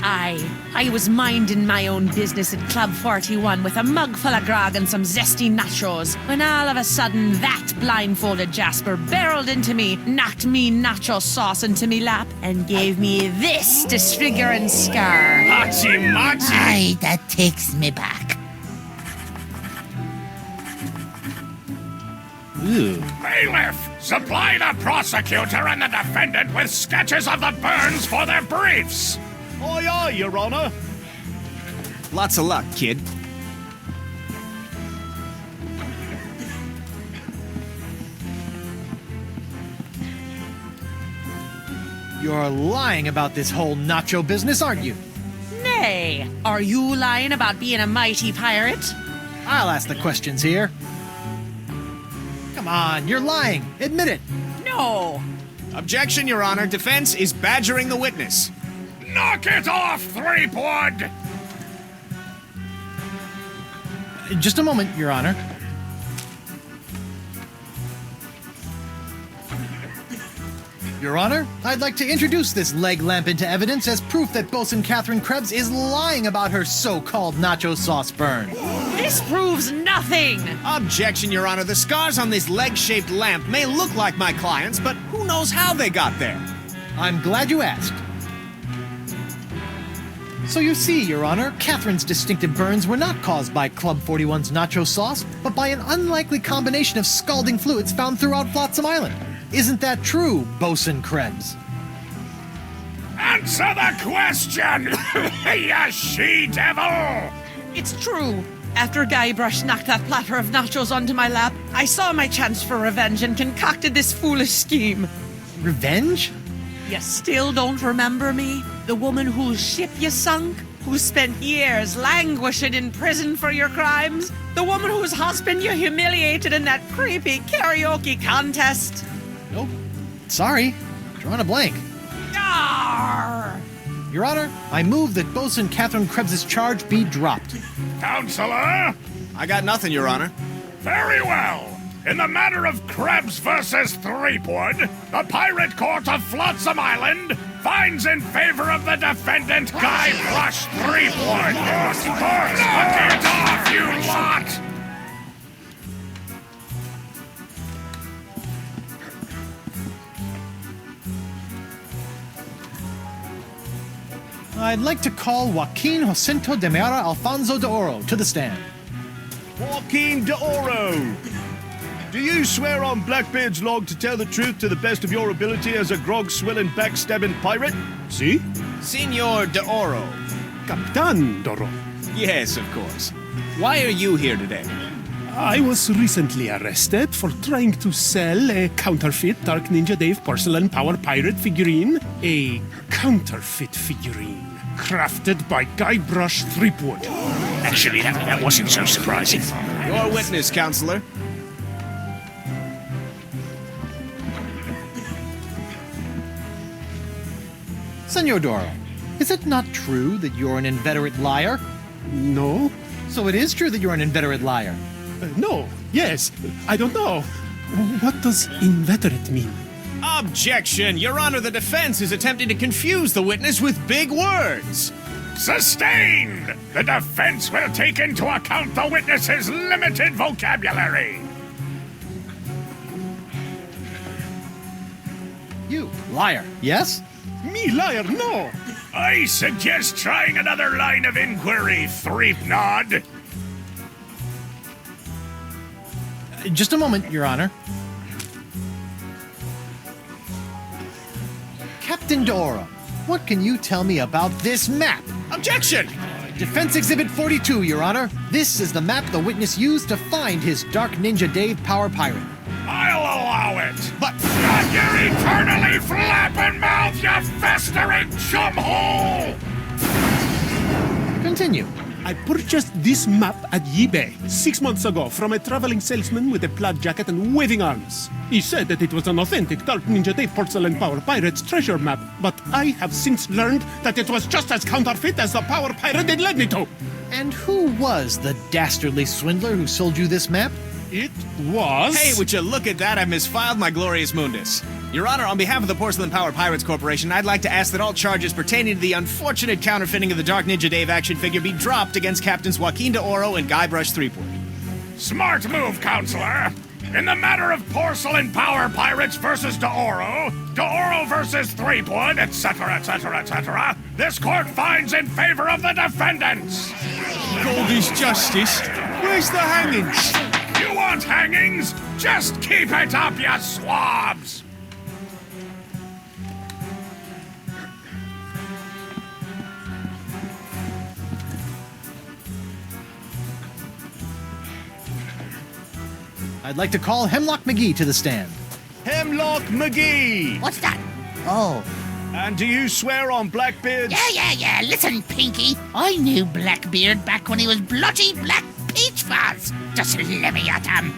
I was minding my own business at Club 41 with a mug full of grog and some zesty nachos, when all of a sudden that blindfolded Jasper barreled into me, knocked me nacho sauce into me lap, and gave me this disfiguring scar. Hachi Machi! Aye, that takes me back. Ooh. Bailiff, supply the prosecutor and the defendant with sketches of the burns for their briefs! Aye, aye, Your Honor. Lots of luck, kid. You're lying about this whole nacho business, aren't you? Nay, are you lying about being a mighty pirate? I'll ask the questions here. Come on, you're lying. Admit it. No. Objection, Your Honor. Defense is badgering the witness. Knock it off, Threepwood! Just a moment, Your Honor. Your Honor, I'd like to introduce this leg lamp into evidence as proof that Bosun Catherine Krebs is lying about her so-called nacho sauce burn. This proves nothing. Objection, Your Honor. The scars on this leg-shaped lamp may look like my client's, but who knows how they got there? I'm glad you asked. So you see, Your Honor, Catherine's distinctive burns were not caused by Club 41's nacho sauce, but by an unlikely combination of scalding fluids found throughout Flotsam Island. Isn't that true, Bosun Krebs? Answer the question, you she-devil! It's true. After Guybrush knocked that platter of nachos onto my lap, I saw my chance for revenge and concocted this foolish scheme. Revenge? You still don't remember me? The woman whose ship you sunk? Who spent years languishing in prison for your crimes? The woman whose husband you humiliated in that creepy karaoke contest? Nope. Sorry, drawing a blank. Your Honor, I move that Bosun Catherine Krebs' charge be dropped. Counselor? I got nothing, Your Honor. Very well. In the matter of Krebs versus Threepwood, the Pirate Court of Flotsam Island finds in favor of the defendant Guybrush Threepwood. Get off, you lot! I'd like to call Joaquin Jacinto de Meara Alfonso de Oro to the stand. Joaquin de Oro! Do you swear on Blackbeard's log to tell the truth to the best of your ability as a grog-swilling, backstabbing pirate? See? Senor de Oro. Captain Doro. Yes, of course. Why are you here today? I was recently arrested for trying to sell a counterfeit Dark Ninja Dave porcelain power pirate figurine. A counterfeit figurine crafted by Guybrush Threepwood. Actually, that wasn't so surprising. Your witness, Counselor. Senor Doro, is it not true that you're an inveterate liar? No? So it is true that you're an inveterate liar. No. Yes. I don't know. What does inveterate mean? Objection! Your Honor, the defense is attempting to confuse the witness with big words. Sustained! The defense will take into account the witness's limited vocabulary. You, liar, yes? Me liar, no! I suggest trying another line of inquiry, Threepnod. Just a moment, Your Honor. Captain de Oro, what can you tell me about this map? Objection! Defense Exhibit 42, Your Honor. This is the map the witness used to find his Dark Ninja Dave Power Pirate. I'll allow it. But not your eternally flapping mouth, you festering chumhole! Continue. I purchased this map at eBay 6 months ago from a traveling salesman with a plaid jacket and waving arms. He said that it was an authentic Dark Ninja Dave Porcelain Power Pirate's treasure map, but I have since learned that it was just as counterfeit as the Power Pirate it led me to. And who was the dastardly swindler who sold you this map? It was... Hey, would you look at that? I misfiled my glorious mundus. Your Honor, on behalf of the Porcelain Power Pirates Corporation, I'd like to ask that all charges pertaining to the unfortunate counterfeiting of the Dark Ninja Dave action figure be dropped against Captains Joaquin de Oro and Guybrush Threepwood. Smart move, Counselor. In the matter of Porcelain Power Pirates versus de Oro versus Threepwood, etc., etc., etc., this court finds in favor of the defendants. Gold is justice. Where's the hangings? You want hangings? Just keep it up, you swabs! I'd like to call Hemlock McGee to the stand. Hemlock McGee! What's that? Oh. And do you swear on Blackbeard's... Yeah. Listen, Pinky. I knew Blackbeard back when he was blotchy Black Peach Fuzz. Just let me at him.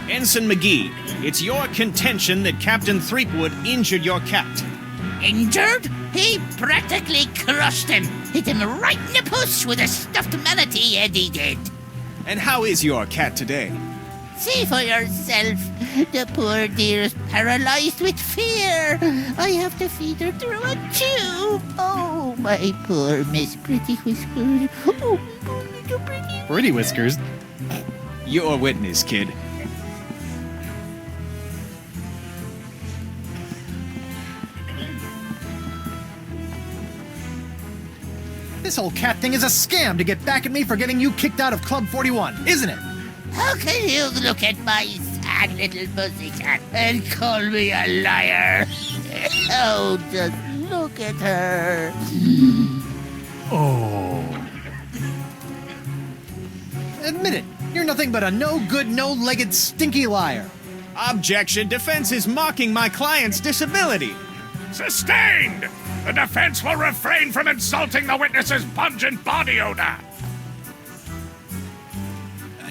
Ensign McGee, it's your contention that Captain Threepwood injured your cat. Injured? He practically crushed him. Hit him right in the puss with a stuffed manatee, Eddie did. And how is your cat today? See for yourself. The poor dear is paralyzed with fear. I have to feed her through a tube. Oh, my poor Miss Pretty Whiskers. Oh, Pretty Whiskers? Your witness, kid. This whole cat thing is a scam to get back at me for getting you kicked out of Club 41, isn't it? how can you look at my sad little pussycat and call me a liar? Oh, just look at her. Admit it. You're nothing but a no-good, no-legged, stinky liar. Objection. Defense is mocking my client's disability. Sustained! The defense will refrain from insulting the witness's pungent body odor.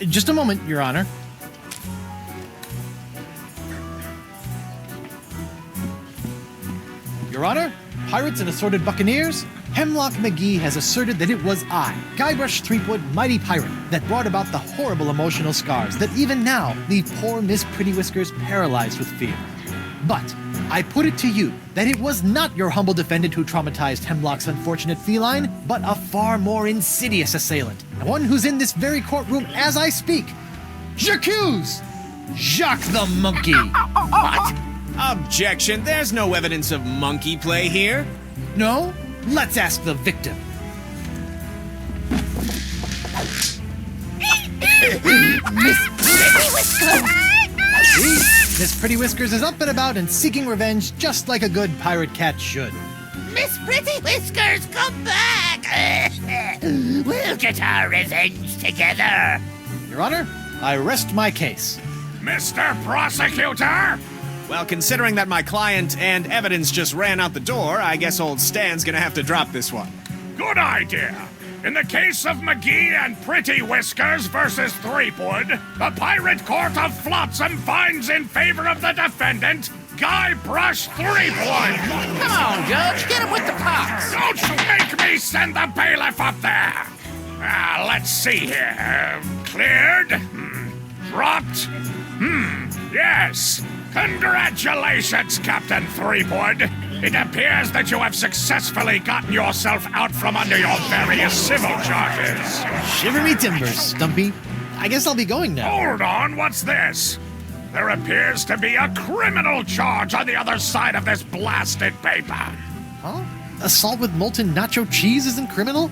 Just a moment, Your Honor. Your Honor, pirates and assorted buccaneers, Hemlock McGee has asserted that it was I, Guybrush Threepwood, mighty pirate, that brought about the horrible emotional scars that even now leave poor Miss Pretty Whiskers paralyzed with fear. But I put it to you that it was not your humble defendant who traumatized Hemlock's unfortunate feline, but a far more insidious assailant, one who's in this very courtroom as I speak. J'accuse Jacques the Monkey. What? Objection, there's no evidence of monkey play here. No? Let's ask the victim. Miss Pretty Whiskers! See? Miss Pretty Whiskers is up and about and seeking revenge just like a good pirate cat should. Miss Pretty Whiskers, come back! We'll get our revenge together. Your Honor, I rest my case. Mr. Prosecutor! Well, considering that my client and evidence just ran out the door, I guess old Stan's gonna have to drop this one. Good idea. In the case of McGee and Pretty Whiskers versus Threepwood, the Pirate Court of Flotsam finds in favor of the defendant, Guybrush Threepwood. Come on, Judge, get him with the pox. Don't make me send the bailiff up there. Let's see here. Cleared? Dropped? Yes. Congratulations, Captain Threepwood. It appears that you have successfully gotten yourself out from under your various civil charges. Shiver me timbers, Stumpy. I guess I'll be going now. Hold on, what's this? There appears to be a criminal charge on the other side of this blasted paper. Huh? Assault with molten nacho cheese isn't criminal?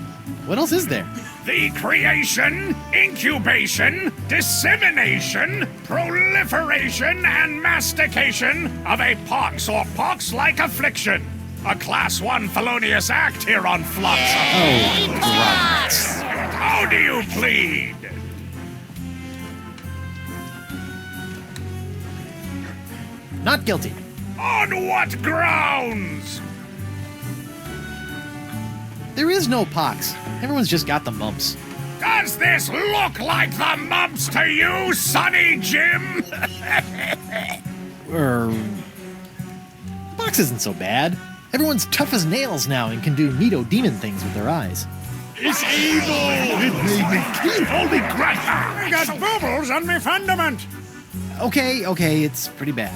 What else is there? The creation, incubation, dissemination, proliferation, and mastication of a pox or pox-like affliction. A Class 1 felonious act here on Flotsam. Oh, gross. How do you plead? Not guilty. On what grounds? There is no pox. Everyone's just got the mumps. Does this look like the mumps to you, Sonny Jim? Pox isn't so bad. Everyone's tough as nails now and can do neato demon things with their eyes. It's evil! It made me keep holy grandpa! I got bubbles on my fundament. Okay, it's pretty bad.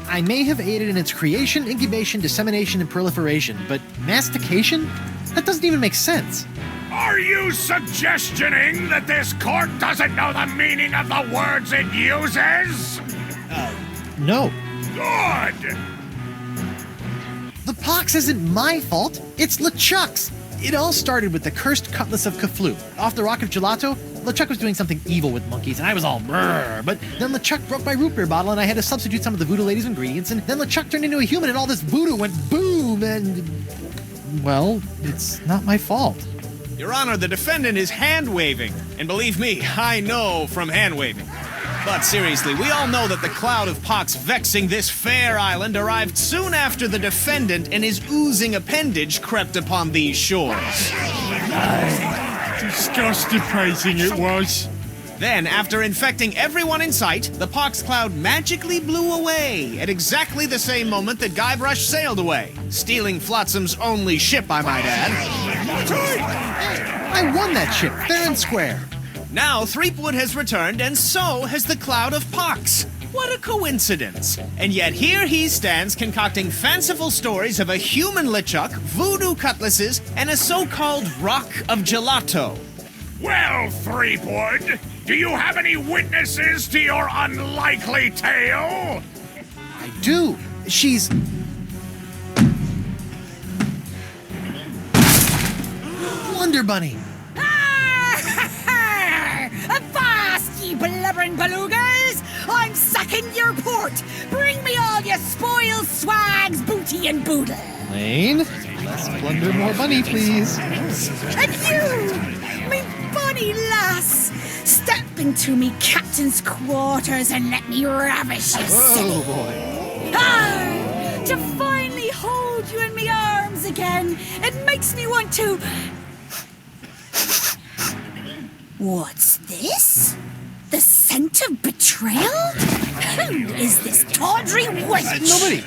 I may have aided in its creation, incubation, dissemination, and proliferation, but mastication? That doesn't even make sense. Are you suggestioning that this court doesn't know the meaning of the words it uses? No. Good! The pox isn't my fault. It's LeChuck's. It all started with the cursed cutlass of Kaflu. Off the Rock of Gelato, LeChuck was doing something evil with monkeys, and I was all brrr. But then LeChuck broke my root beer bottle, and I had to substitute some of the voodoo lady's ingredients, and then LeChuck turned into a human, and all this voodoo went boom, and... well, it's not my fault. Your Honor, the defendant is hand-waving. And believe me, I know from hand-waving. But seriously, we all know that the cloud of pox vexing this fair island arrived soon after the defendant and his oozing appendage crept upon these shores. Disgusting it was. Then, after infecting everyone in sight, the pox cloud magically blew away at exactly the same moment that Guybrush sailed away, stealing Flotsam's only ship, I might add. I won that ship, fair and square. Now Threepwood has returned, and so has the cloud of pox. What a coincidence. And yet here he stands concocting fanciful stories of a human LeChuck, voodoo cutlasses, and a so-called rock of gelato. Well, Threepwood, do you have any witnesses to your unlikely tale? I do. She's... Wonder Bunny. Avast, ye blubbering belugas! I'm sucking your port! Bring me all your spoils, swags, booty, and boodle! Lane, less plunder, more bunny, please. And you, me bonny lass, step into me captain's quarters and let me ravish you, Oh, boy. Ah, to finally hold you in me arms again, it makes me want to... What's this? The scent of betrayal? Who is this tawdry wench? Nobody.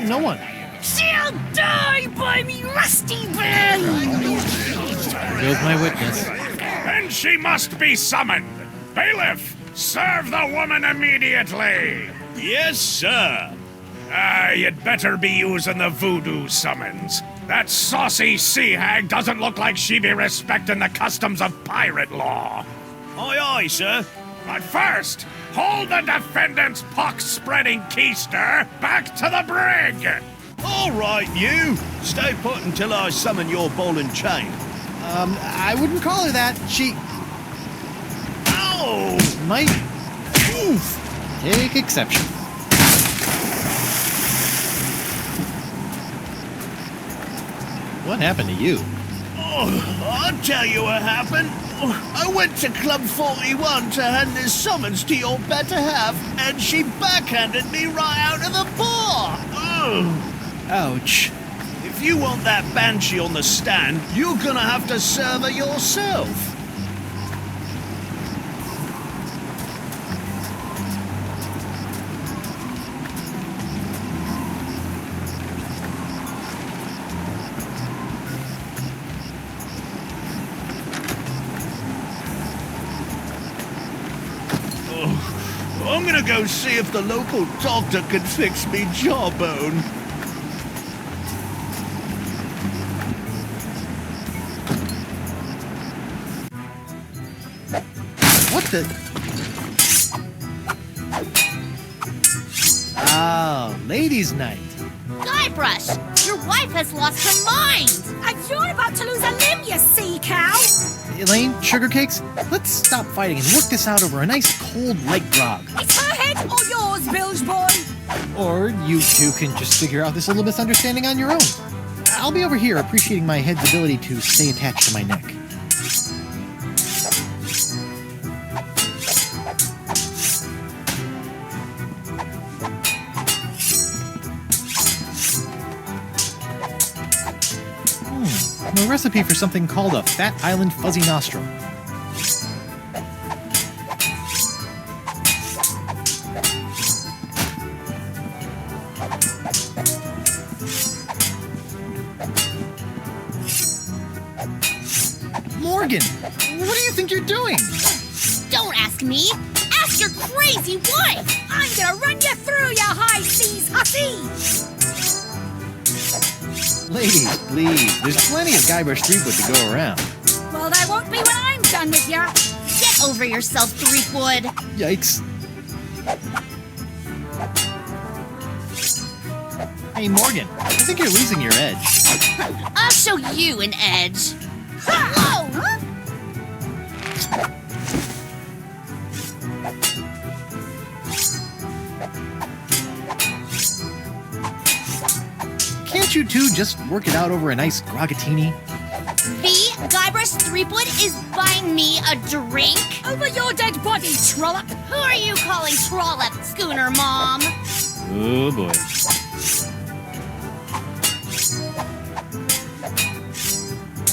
No one. She'll die by me rusty bell! There goes my witness. Then she must be summoned. Bailiff, serve the woman immediately. Yes, sir. You'd better be using the voodoo summons. That saucy sea hag doesn't look like she be respecting the customs of pirate law. Aye, aye, sir. But first, hold the defendant's pox-spreading keister back to the brig. All right, you. Stay put until I summon your ball and chain. I wouldn't call her that. She Ow! might take exception. What happened to you? Oh, I'll tell you what happened. I went to Club 41 to hand this summons to your better half, and she backhanded me right out of the bar. Ugh. Ouch. If you want that banshee on the stand, you're gonna have to serve her yourself. I'm gonna go see if the local doctor can fix me jawbone. What the? Oh, ladies' night. Guybrush, your wife has lost her mind! And you're about to lose a limb, you sea cow! Elaine, sugar cakes, let's stop fighting and work this out over a nice cold light grog. It's her head or yours, bilge boy! Or you two can just figure out this little misunderstanding on your own. I'll be over here appreciating my head's ability to stay attached to my neck. A recipe for something called a Fat Island Fuzzy Nostril. Morgan, what do you think you're doing? Don't ask me! Ask your crazy wife! I'm gonna run you through, you high seas hussy! Ladies, please, there's plenty of Guybrush Threepwood to go around. Well, there won't be when I'm done with you. Get over yourself, Threepwood! Yikes. Hey, Morgan, I think you're losing your edge. I'll show you an edge. Whoa! Can't you two just work it out over a nice grogatini? B, Guybrush Threepwood is buying me a drink? Over your dead body, trollop! Who are you calling trollop, Schooner Mom? Oh, boy.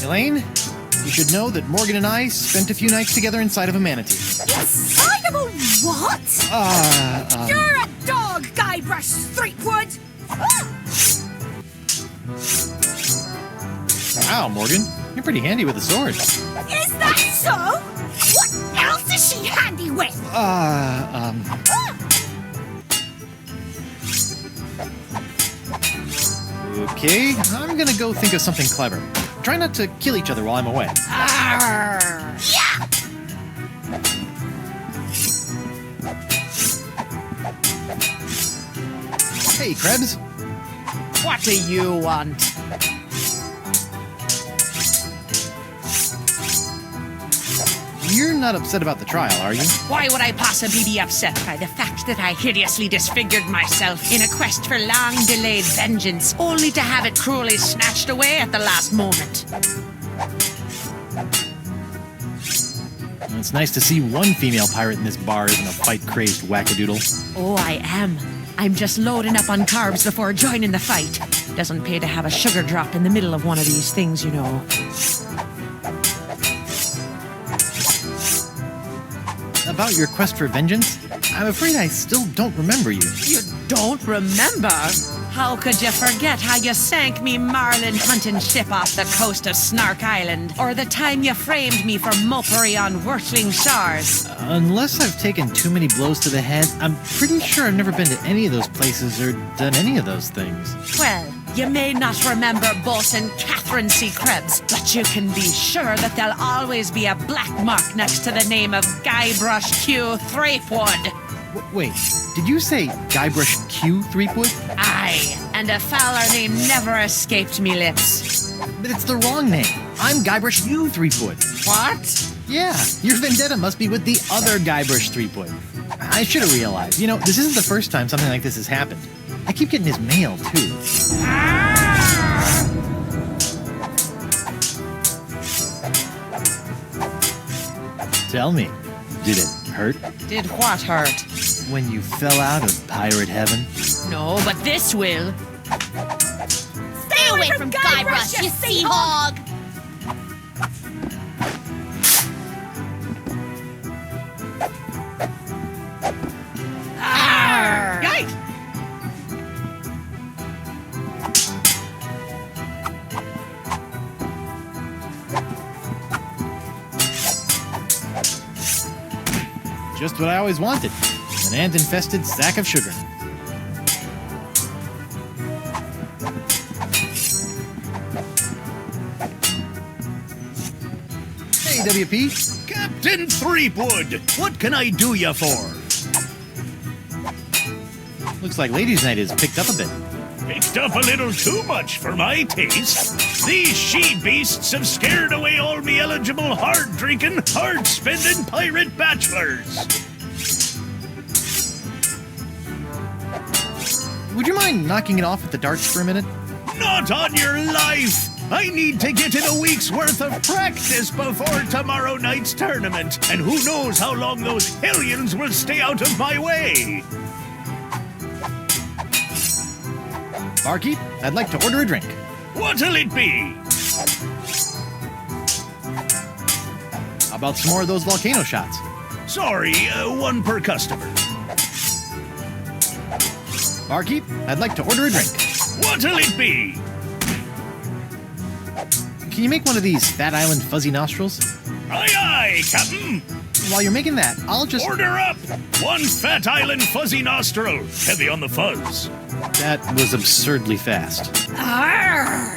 Elaine, you should know that Morgan and I spent a few nights together inside of a manatee. Inside of a what? You're a dog, Guybrush Threepwood! Wow, Morgan, you're pretty handy with a sword. Is that so? What else is she handy with? Okay, I'm gonna go think of something clever. Try not to kill each other while I'm away. Yeah! Hey, Krebs. What do you want? You're not upset about the trial, are you? Why would I possibly be upset by the fact that I hideously disfigured myself in a quest for long-delayed vengeance, only to have it cruelly snatched away at the last moment? It's nice to see one female pirate in this bar isn't a fight-crazed wackadoodle. Oh, I am. I'm just loading up on carbs before joining the fight. Doesn't pay to have a sugar drop in the middle of one of these things, you know. About your quest for vengeance, I'm afraid I still don't remember you. You don't remember? How could you forget how you sank me marlin hunting ship off the coast of Snark Island? Or the time you framed me for mopery on Wurtling Shores? Unless I've taken too many blows to the head, I'm pretty sure I've never been to any of those places or done any of those things. Well, you may not remember Bosun Catherine C. Krebs, but you can be sure that there'll always be a black mark next to the name of Guybrush Q. Threepwood. Wait, did you say Guybrush Q. Threepwood? Aye, and a fouler name never escaped me lips. But it's the wrong name. I'm Guybrush U. Threepwood. What? Yeah, your vendetta must be with the other Guybrush Threepwood. I should have realized. You know, this isn't the first time something like this has happened. I keep getting his mail, too. Tell me, did it hurt? Did what hurt? When you fell out of pirate heaven? No, but this will. Stay away from Guybrush, you sea hog! Yikes! Just what I always wanted. An ant-infested sack of sugar. Hey, WP. Captain Threepwood, what can I do you for? Looks like Ladies' Night is picked up a bit. Picked up a little too much for my taste. These she-beasts have scared away all me eligible, hard-drinking, hard-spending pirate bachelors. Would you mind knocking it off at the darts for a minute? Not on your life! I need to get in a week's worth of practice before tomorrow night's tournament, and who knows how long those hellions will stay out of my way! Barkeep, I'd like to order a drink. What'll it be? How about some more of those volcano shots? Sorry, one per customer. Barkeep, I'd like to order a drink. What'll it be? Can you make one of these Fat Island fuzzy nostrils? Aye, aye, Captain. While you're making that, I'll just... Order up! One Fat Island fuzzy nostril. Heavy on the fuzz. That was absurdly fast. Arr!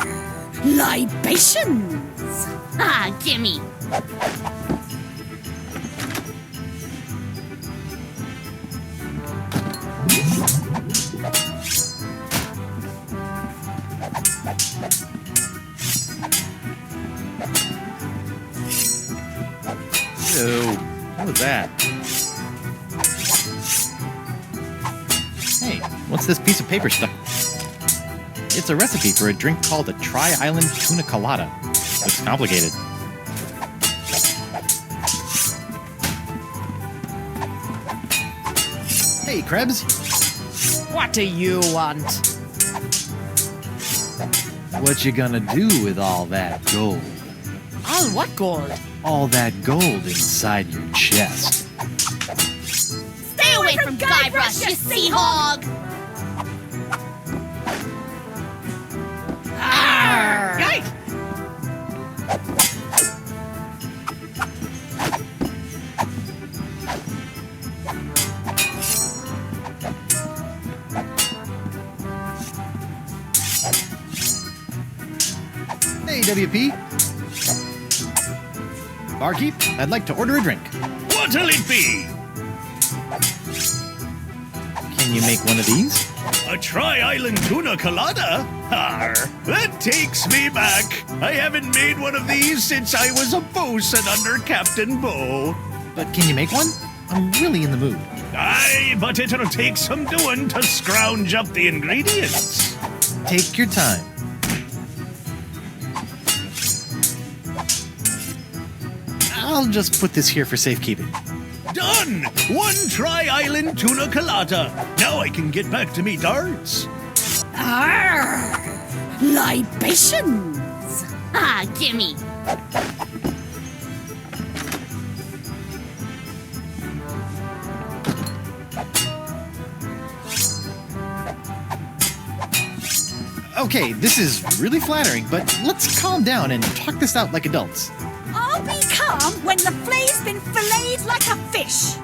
Libations! Ah, gimme. Ew, what was that? Hey, what's this piece of paper stuck? It's a recipe for a drink called a Tri-Island Tuna Colada. Looks complicated. Hey, Krebs. What do you want? What you gonna do with all that gold? All what gold? All that gold inside your chest. Stay away from Guybrush, you sea hog! Arr! Yikes! Hey, WP. Barkeep, I'd like to order a drink. What'll it be? Can you make one of these? A Tri-Island Tuna Colada? Arr, that takes me back. I haven't made one of these since I was a bosun under Captain Bo. But can you make one? I'm really in the mood. Aye, but it'll take some doing to scrounge up the ingredients. Take your time. I'll just put this here for safekeeping. Done! One Tri-Island Tuna Colada. Now I can get back to me darts. Arr! Libations! Ah, gimme. Okay, this is really flattering, but let's calm down and talk this out like adults. I'll be calm when the flay's been filleted like a fish.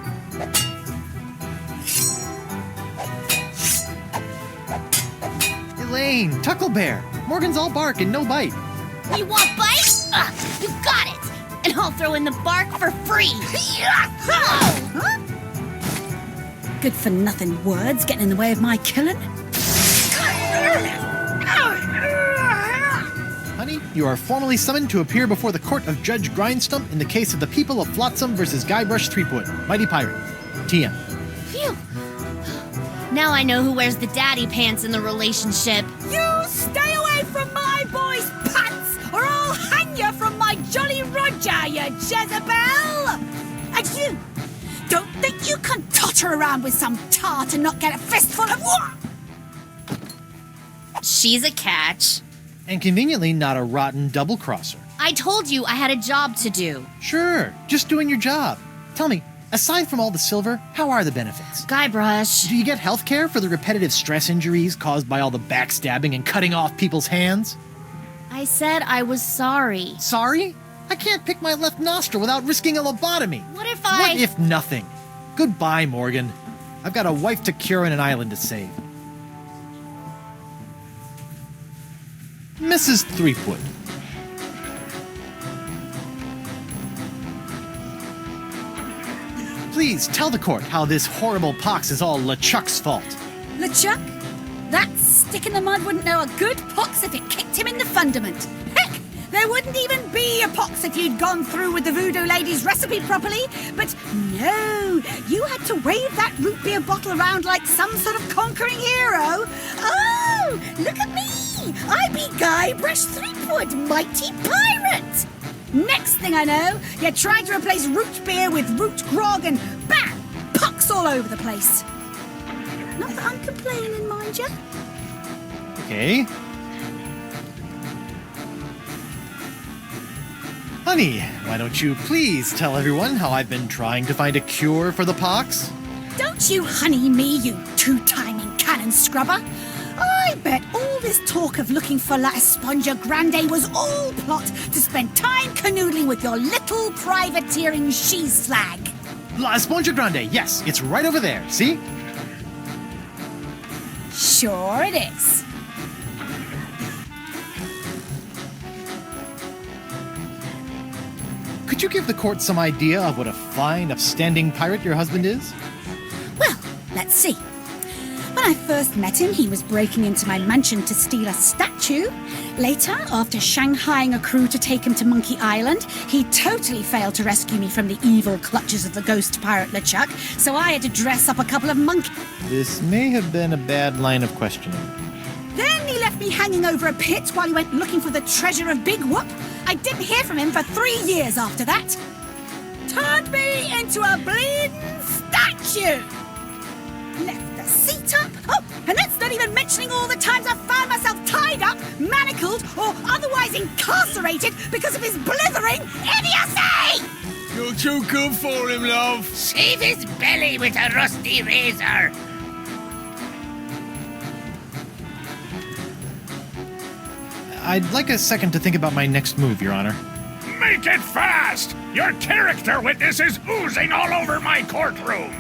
Elaine, Tucklebear, Morgan's all bark and no bite. You want bite? You got it! And I'll throw in the bark for free! Huh? Good for nothing words getting in the way of my killing. Honey, you are formally summoned to appear before the court of Judge Grindstump in the case of the people of Flotsam versus Guybrush Threepwood, Mighty Pirate. TM. Phew! Now I know who wears the daddy pants in the relationship. You stay away from my boy's pants, or I'll hang you from my Jolly Roger, you Jezebel! And you, don't think you can totter around with some tart and not get a fistful of what? She's a catch. And conveniently not a rotten double-crosser. I told you I had a job to do. Sure, just doing your job. Tell me, aside from all the silver, how are the benefits? Guybrush. Do you get health care for the repetitive stress injuries caused by all the backstabbing and cutting off people's hands? I said I was sorry. Sorry? I can't pick my left nostril without risking a lobotomy. What if What if nothing? Goodbye, Morgan. I've got a wife to cure and an island to save. Mrs. Threepwood. Please tell the court how this horrible pox is all LeChuck's fault. LeChuck? That stick in the mud wouldn't know a good pox if it kicked him in the fundament. Heck, there wouldn't even be a pox if you'd gone through with the voodoo lady's recipe properly. But no, you had to wave that root beer bottle around like some sort of conquering hero. Oh, look at me! I be Guybrush Threepwood, mighty pirate! Next thing I know, you're trying to replace root beer with root grog and bam! Pox all over the place. Not that I'm complaining, mind you. Okay. Honey, why don't you please tell everyone how I've been trying to find a cure for the pox? Don't you honey me, you two-timing cannon scrubber. I bet all this talk of looking for La Esponja Grande was all plot to spend time canoodling with your little privateering she-slag. La Esponja Grande, yes, it's right over there, see? Sure it is. Could you give the court some idea of what a fine, upstanding pirate your husband is? Well, let's see. When I first met him, he was breaking into my mansion to steal a statue. Later, after shanghaiing a crew to take him to Monkey Island, he totally failed to rescue me from the evil clutches of the ghost pirate LeChuck, so I had to dress up a couple of monkeys. This may have been a bad line of questioning. Then he left me hanging over a pit while he went looking for the treasure of Big Whoop. I didn't hear from him for 3 years after that. Turned me into a bleeding statue. Left the seat up. Oh, and that's not even mentioning all the times I've found myself tied up, manacled, or otherwise incarcerated because of his blithering idiocy! You're too good for him, love. Shave his belly with a rusty razor. I'd like a second to think about my next move, Your Honor. Make it fast! Your character witness is oozing all over my courtroom.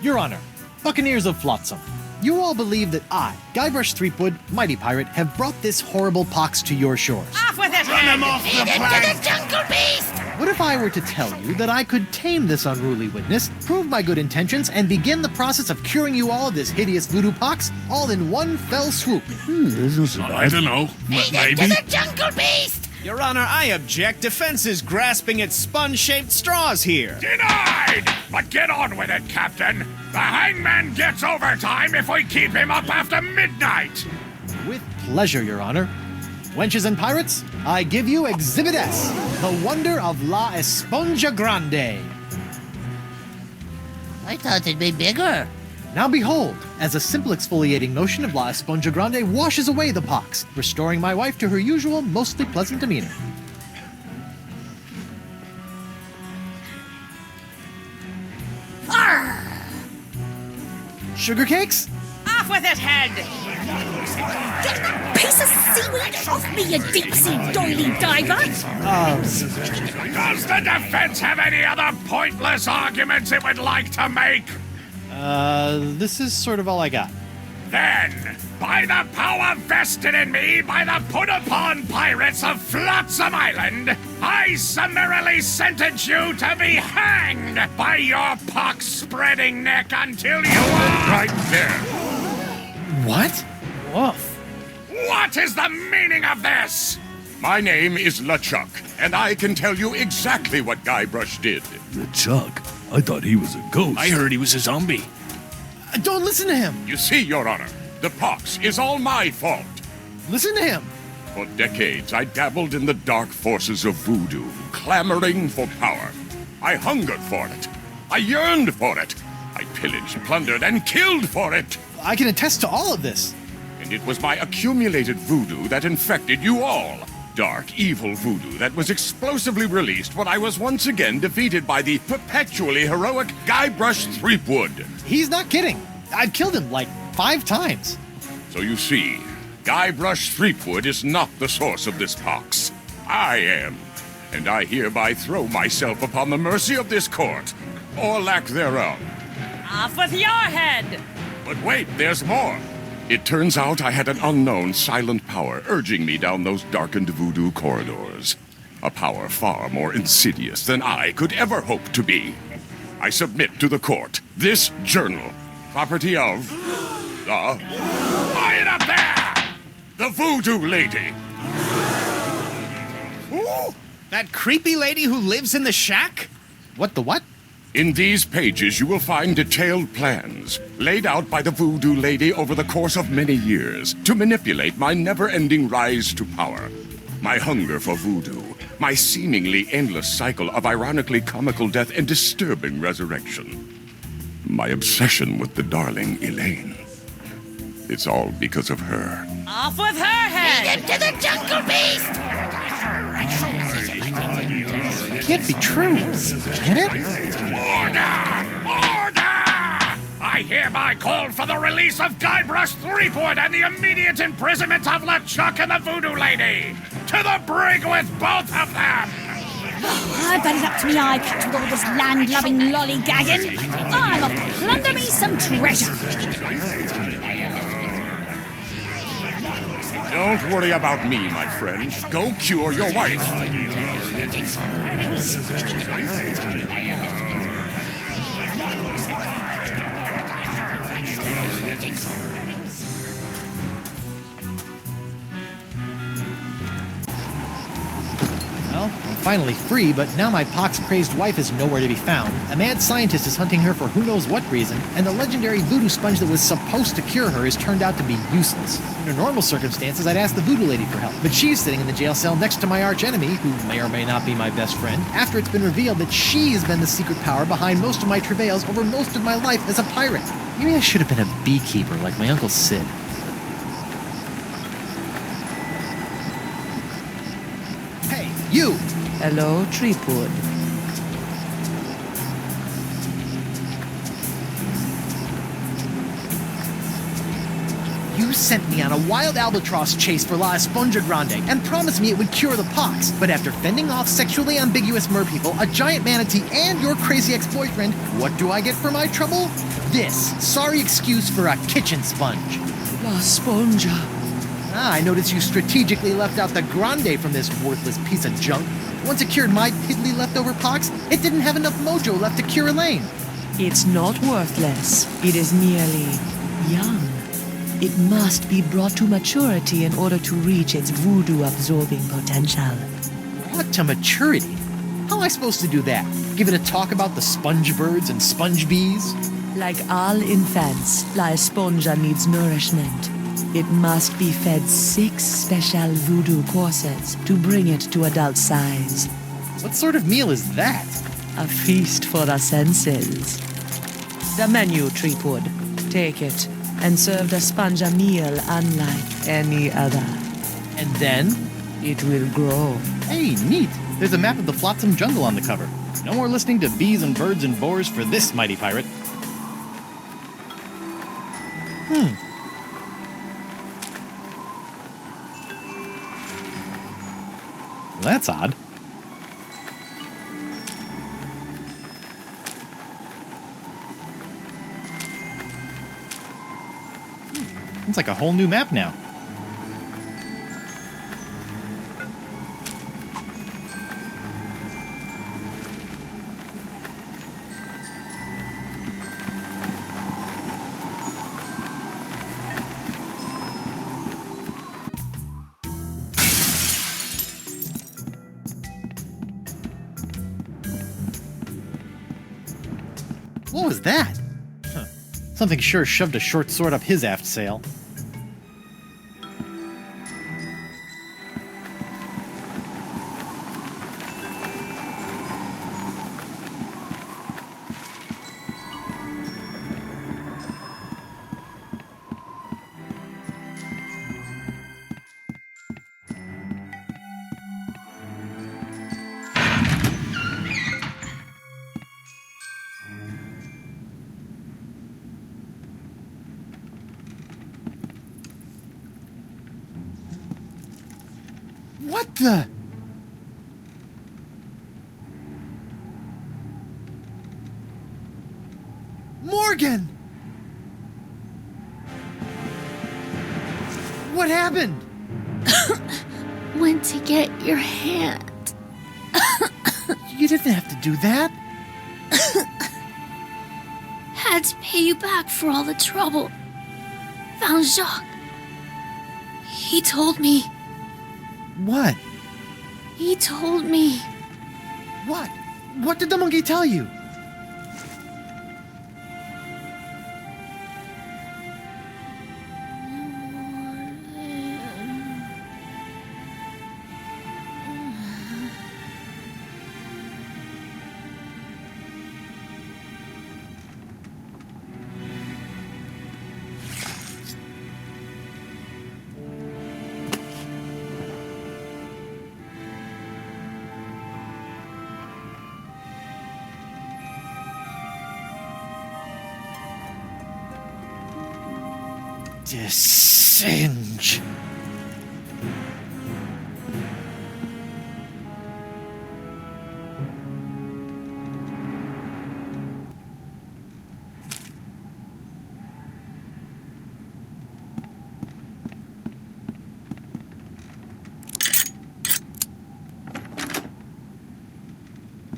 Your Honor, Buccaneers of Flotsam, you all believe that I, Guybrush Threepwood, Mighty Pirate, have brought this horrible pox to your shores. Off with it! Run him off the plank! Jungle beast! What if I were to tell you that I could tame this unruly witness, prove my good intentions, and begin the process of curing you all of this hideous voodoo pox, all in one fell swoop? I don't know. Maybe. To the jungle beast! Your Honor, I object. Defense is grasping at sponge-shaped straws here. Denied! But get on with it, Captain. The hangman gets overtime if we keep him up after midnight. With pleasure, Your Honor. Wenches and pirates, I give you Exhibit S, the wonder of La Esponja Grande. I thought it'd be bigger. Now behold, as a simple exfoliating motion of La Esponja Grande washes away the pox, restoring my wife to her usual, mostly pleasant demeanor. Sugar cakes? Off with it, head! Get that piece of seaweed off me, you deep-sea doily diver! Does the defense have any other pointless arguments it would like to make? This is sort of all I got. Then, by the power vested in me by the put-upon pirates of Flotsam Island, I summarily sentence you to be hanged by your pox-spreading neck until you are... Right there. What? Woof. What is the meaning of this? My name is LeChuck, and I can tell you exactly what Guybrush did. LeChuck? I thought he was a ghost. I heard he was a zombie. Don't listen to him! You see, Your Honor, the pox is all my fault. Listen to him! For decades, I dabbled in the dark forces of voodoo, clamoring for power. I hungered for it. I yearned for it. I pillaged, plundered, and killed for it. I can attest to all of this. And it was my accumulated voodoo that infected you all. Dark, evil voodoo that was explosively released when I was once again defeated by the perpetually heroic Guybrush Threepwood. He's not kidding. I've killed him like 5 times. So you see, Guybrush Threepwood is not the source of this pox. I am. And I hereby throw myself upon the mercy of this court, or lack thereof. Off with your head! But wait, there's more. It turns out I had an unknown silent power urging me down those darkened voodoo corridors. A power far more insidious than I could ever hope to be. I submit to the court this journal, property of the... Quiet up there! The Voodoo Lady. Ooh, that creepy lady who lives in the shack? What the what? In these pages, you will find detailed plans laid out by the Voodoo Lady over the course of many years to manipulate my never-ending rise to power. My hunger for voodoo, my seemingly endless cycle of ironically comical death and disturbing resurrection. My obsession with the darling Elaine. It's all because of her. Off with her head! Lead him to the jungle beast! It can't be true. Can it? Order! Order! I hereby call for the release of Guybrush Threepwood and the immediate imprisonment of LeChuck and the Voodoo Lady! To the brig with both of them! I bet it up to me eye patch with all this land-loving lollygagging. I'll plunder me some treasure. Don't worry about me, my friend. Go cure your wife. Well, I'm finally free, but now my pox-crazed wife is nowhere to be found. A mad scientist is hunting her for who knows what reason, and the legendary voodoo sponge that was supposed to cure her has turned out to be useless. Under normal circumstances, I'd ask the voodoo lady for help, but she's sitting in the jail cell next to my archenemy, who may or may not be my best friend, after it's been revealed that she has been the secret power behind most of my travails over most of my life as a pirate. Maybe I should have been a beekeeper like my Uncle Sid. Hey, you! Hello, Threepwood. You sent me on a wild albatross chase for La Esponja Grande and promised me it would cure the pox. But after fending off sexually ambiguous merpeople, a giant manatee, and your crazy ex-boyfriend, what do I get for my trouble? This sorry excuse for a kitchen sponge. La Esponja. I noticed you strategically left out the Grande from this worthless piece of junk. Once it cured my piddly leftover pox, it didn't have enough mojo left to cure Elaine. It's not worthless. It is merely young. It must be brought to maturity in order to reach its voodoo-absorbing potential. What to maturity? How am I supposed to do that? Give it a talk about the sponge birds and sponge bees? Like all infants, La Esponja needs nourishment. It must be fed 6 special voodoo courses to bring it to adult size. What sort of meal is that? A feast for the senses. The menu, Threepwood. Take it, and serve the sponge a meal unlike any other. And then? It will grow. Hey, neat! There's a map of the Flotsam Jungle on the cover. No more listening to bees and birds and boars for this mighty pirate. That's odd. It's like a whole new map now. What was that? Huh. Something sure shoved a short sword up his aft sail. What the? Morgan! What happened? Went to get your hand. You didn't have to do that. Had to pay you back for all the trouble. Found Jacques. He told me. What? He told me. What? What did the monkey tell you? Singe.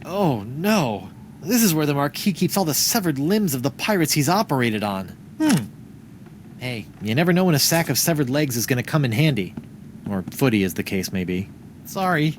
Oh no. This is where the Marquis keeps all the severed limbs of the pirates he's operated on. Hey, you never know when a sack of severed legs is going to come in handy. Or footy, as the case may be. Sorry.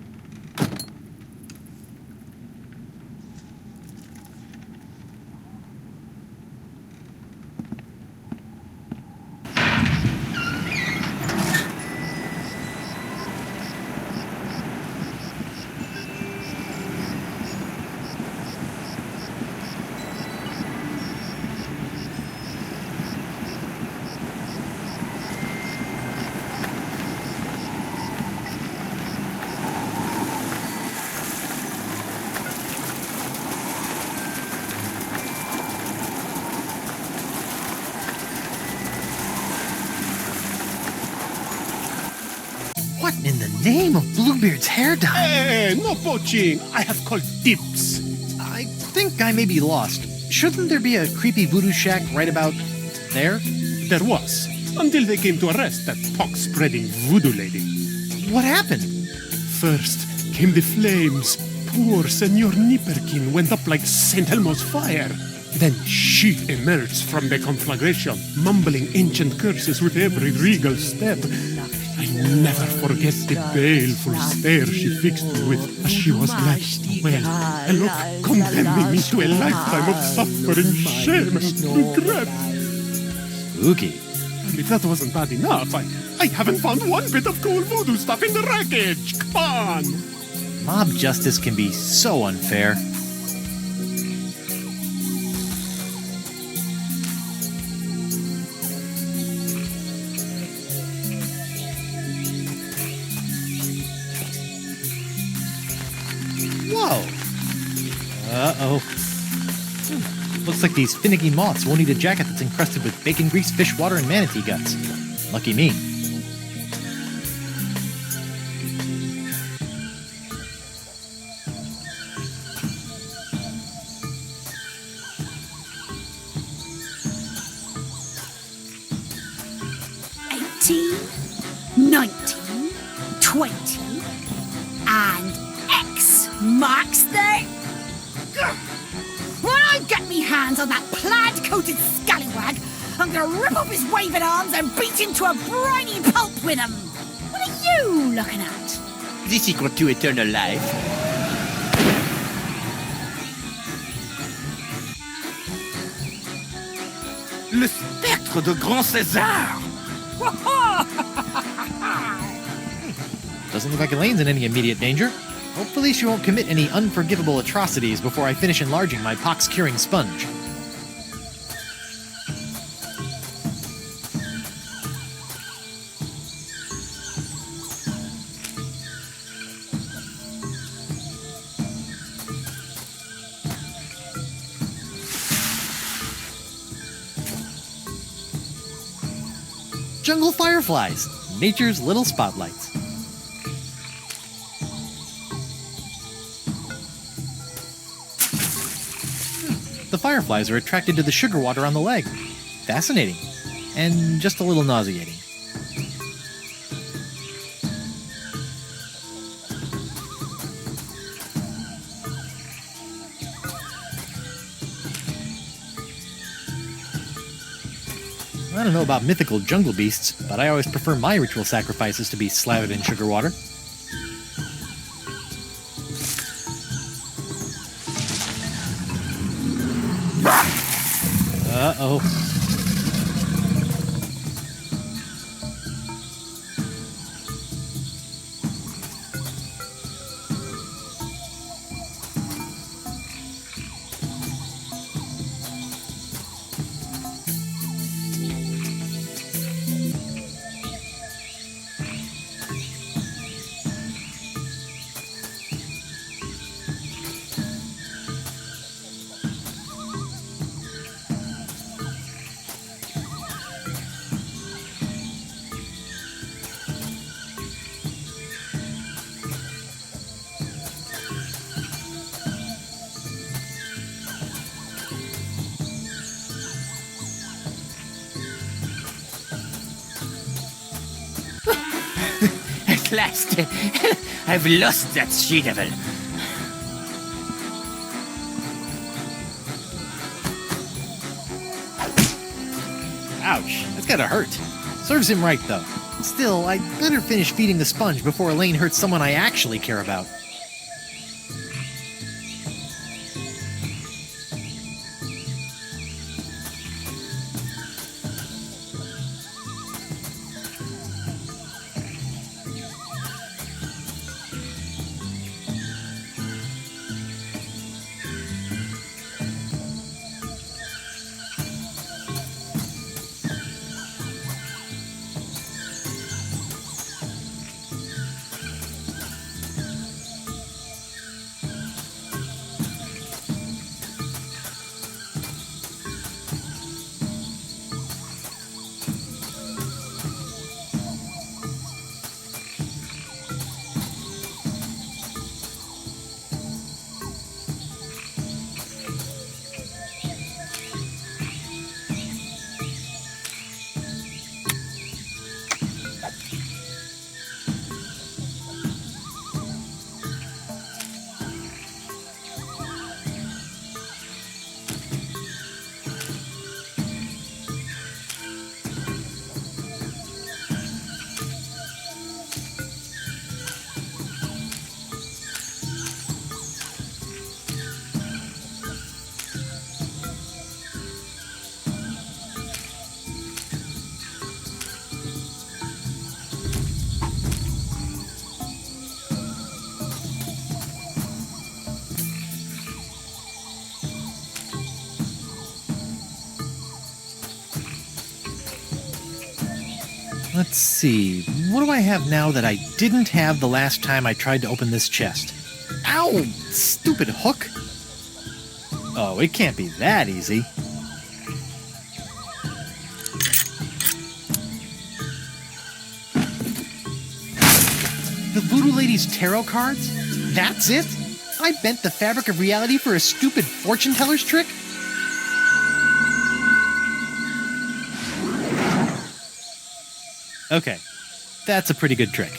What in the name of Bluebeard's hair dye? Hey, no poaching. I have called dibs. I think I may be lost. Shouldn't there be a creepy voodoo shack right about there? There was, until they came to arrest that pox-spreading voodoo lady. What happened? First came the flames. Poor Senor Nipperkin went up like St. Elmo's fire. Then she emerged from the conflagration, mumbling ancient curses with every regal step. I never forget the baleful stare she fixed me with as she was led away, a look condemning me to a lifetime of suffering, shame, and regret. Spooky. And if that wasn't bad enough, I haven't found one bit of cool voodoo stuff in the wreckage. Come on! Mob justice can be so unfair. Looks like these finicky moths won't eat a jacket that's encrusted with bacon grease, fish water, and manatee guts. Lucky me. And X marks the... When I get me hands on that plaid-coated scallywag, I'm gonna rip off his waving arms and beat him to a briny pulp with them. What are you looking at? The secret to eternal life. Le spectre de Grand César! Doesn't look like Elaine's in any immediate danger. Hopefully she won't commit any unforgivable atrocities before I finish enlarging my pox-curing sponge. Jungle fireflies, nature's little spotlights. The fireflies are attracted to the sugar water on the leg. Fascinating. And just a little nauseating. I don't know about mythical jungle beasts, but I always prefer my ritual sacrifices to be slathered in sugar water. Uh-oh. At last, I've lost that she-devil. Ouch, that's gotta hurt. Serves him right, though. Still, I'd better finish feeding the sponge before Elaine hurts someone I actually care about. Let's see, what do I have now that I didn't have the last time I tried to open this chest? Ow! Stupid hook! Oh, it can't be that easy. The Voodoo Lady's tarot cards? That's it? I bent the fabric of reality for a stupid fortune teller's trick? Okay, that's a pretty good trick.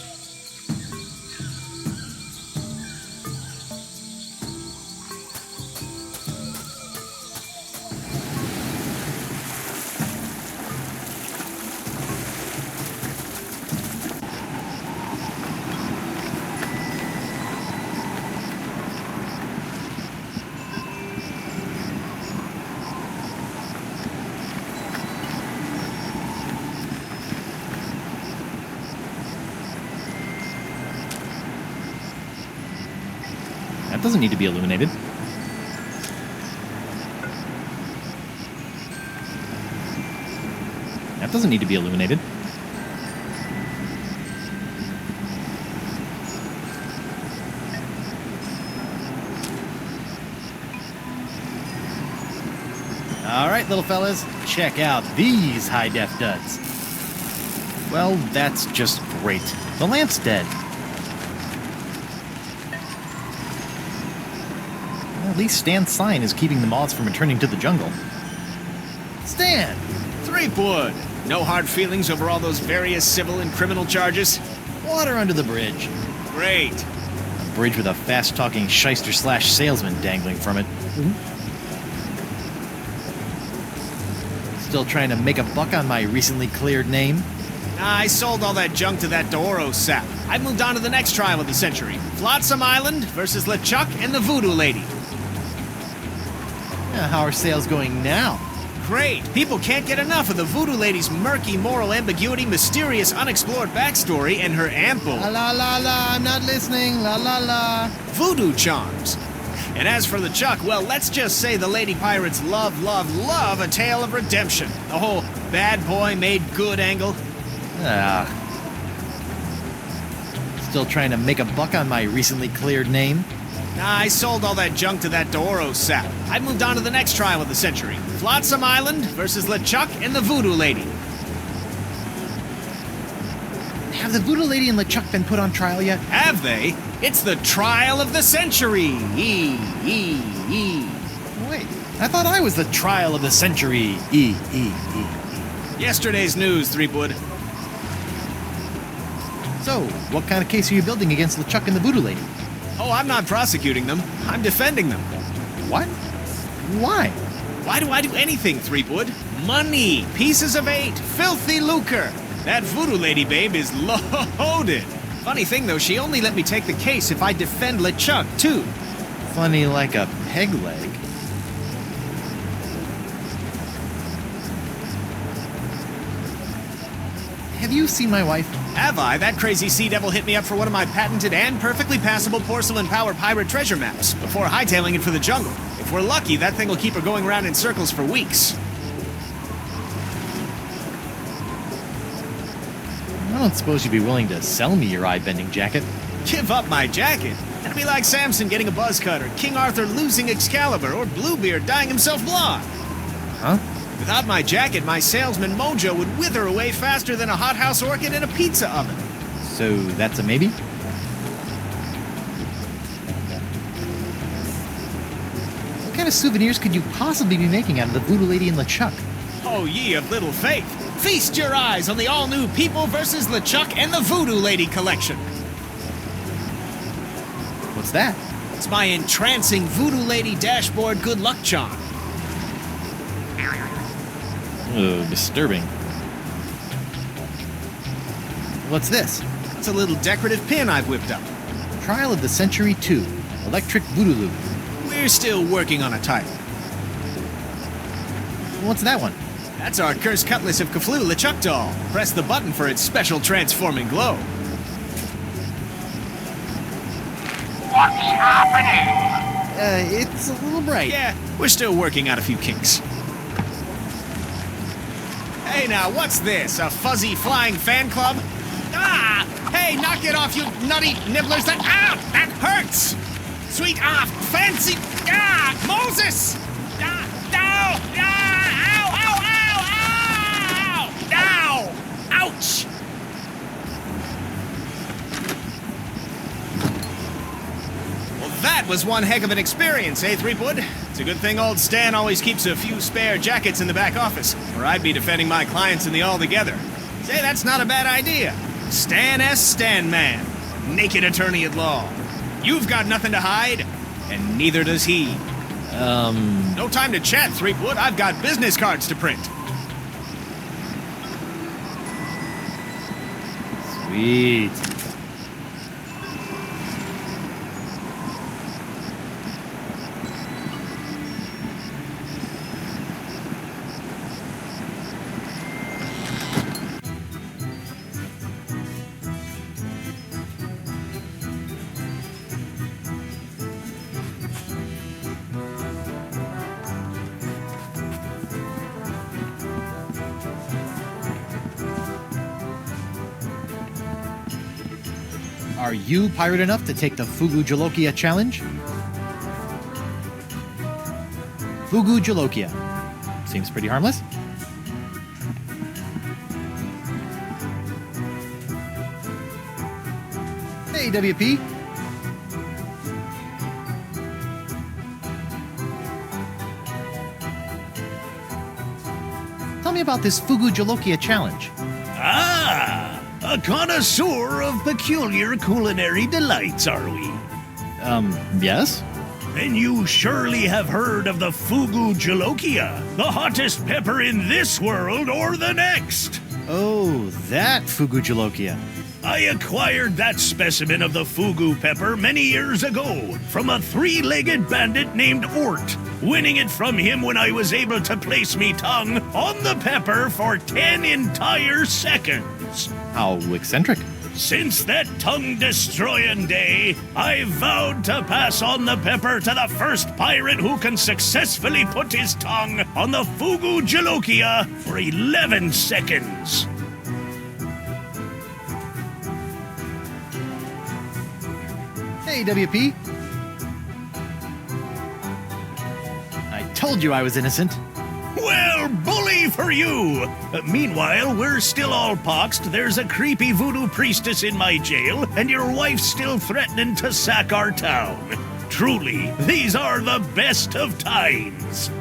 That doesn't need to be illuminated. That doesn't need to be illuminated. All right, little fellas, check out these high-def duds. Well, that's just great. The lamp's dead. At least Stan's sign is keeping the moths from returning to the jungle. Stan! Threepwood! No hard feelings over all those various civil and criminal charges? Water under the bridge. Great. A bridge with a fast-talking shyster/salesman dangling from it. Still trying to make a buck on my recently cleared name? I sold all that junk to that Doro sap. I moved on to the next trial of the century. Flotsam Island versus LeChuck and the Voodoo Lady. How are sales going now? Great! People can't get enough of the Voodoo Lady's murky moral ambiguity, mysterious unexplored backstory, and her ample... La la la la, I'm not listening, la la la. Voodoo charms. And as for LeChuck, well, let's just say the lady pirates love a tale of redemption. The whole bad boy made good angle. Still trying to make a buck on my recently cleared name? I sold all that junk to that Doro sap. I moved on to the next trial of the century. Flotsam Island versus LeChuck and the Voodoo Lady. Have the Voodoo Lady and LeChuck been put on trial yet? Have they? It's the trial of the century. Wait, I thought I was the trial of the century. Yesterday's news, Threepwood. So, what kind of case are you building against LeChuck and the Voodoo Lady? Oh, I'm not prosecuting them. I'm defending them. What? Why? Why do I do anything, Threepwood? Money, pieces of 8, filthy lucre. That Voodoo Lady babe is loaded. Funny thing, though, she only let me take the case if I defend LeChuck, too. Funny like a peg leg. Have you seen my wife? Have I? That crazy sea devil hit me up for one of my patented and perfectly passable porcelain power pirate treasure maps before hightailing it for the jungle. If we're lucky, that thing will keep her going around in circles for weeks. I don't suppose you'd be willing to sell me your eye-bending jacket. Give up my jacket? That'd be like Samson getting a buzz cut, or King Arthur losing Excalibur, or Bluebeard dyeing himself blonde. Huh? Without my jacket, my salesman mojo would wither away faster than a hothouse orchid in a pizza oven. So that's a maybe? What kind of souvenirs could you possibly be making out of the Voodoo Lady and LeChuck? Oh, ye of little faith! Feast your eyes on the all-new People vs. LeChuck and the Voodoo Lady collection. What's that? It's my entrancing Voodoo Lady dashboard good luck charm. Disturbing. What's this? It's a little decorative pin I've whipped up. Trial of the Century 2. Electric Voodoo. We're still working on a title. What's that one? That's our cursed cutlass of Kaflu LeChuck doll. Press the button for its special transforming glow. What's happening? It's a little bright. Yeah, we're still working out a few kinks. Hey now, what's this? A fuzzy flying fan club? Ah! Hey, knock it off, you nutty nibblers! That hurts! Sweet, fancy, Moses! Ow! Ow! Ow! Ow! Ow! Ouch! Well, that was one heck of an experience, eh, Threepwood? It's a good thing old Stan always keeps a few spare jackets in the back office, or I'd be defending my clients in the All Together. Say, that's not a bad idea. Stan S. Stanman, naked attorney at law. You've got nothing to hide, and neither does he. No time to chat, Threepwood. I've got business cards to print. Sweet. Are you pirate enough to take the Fugu Jalokia challenge? Fugu Jalokia. Seems pretty harmless. Hey, WP. Tell me about this Fugu Jalokia challenge. Ah, a connoisseur of peculiar culinary delights, are we? Yes? Then you surely have heard of the Fugu Jalokia, the hottest pepper in this world or the next. Oh, that Fugu Jalokia. I acquired that specimen of the Fugu pepper many years ago from a three-legged bandit named Ort, winning it from him when I was able to place me tongue on the pepper for 10 entire seconds. How eccentric. Since that tongue-destroying day, I vowed to pass on the pepper to the first pirate who can successfully put his tongue on the Fugu Jalokia for 11 seconds. Hey, WP. I told you I was innocent. Well, bully for you! Meanwhile, we're still all poxed. There's a creepy voodoo priestess in my jail, and your wife's still threatening to sack our town. Truly, these are the best of times.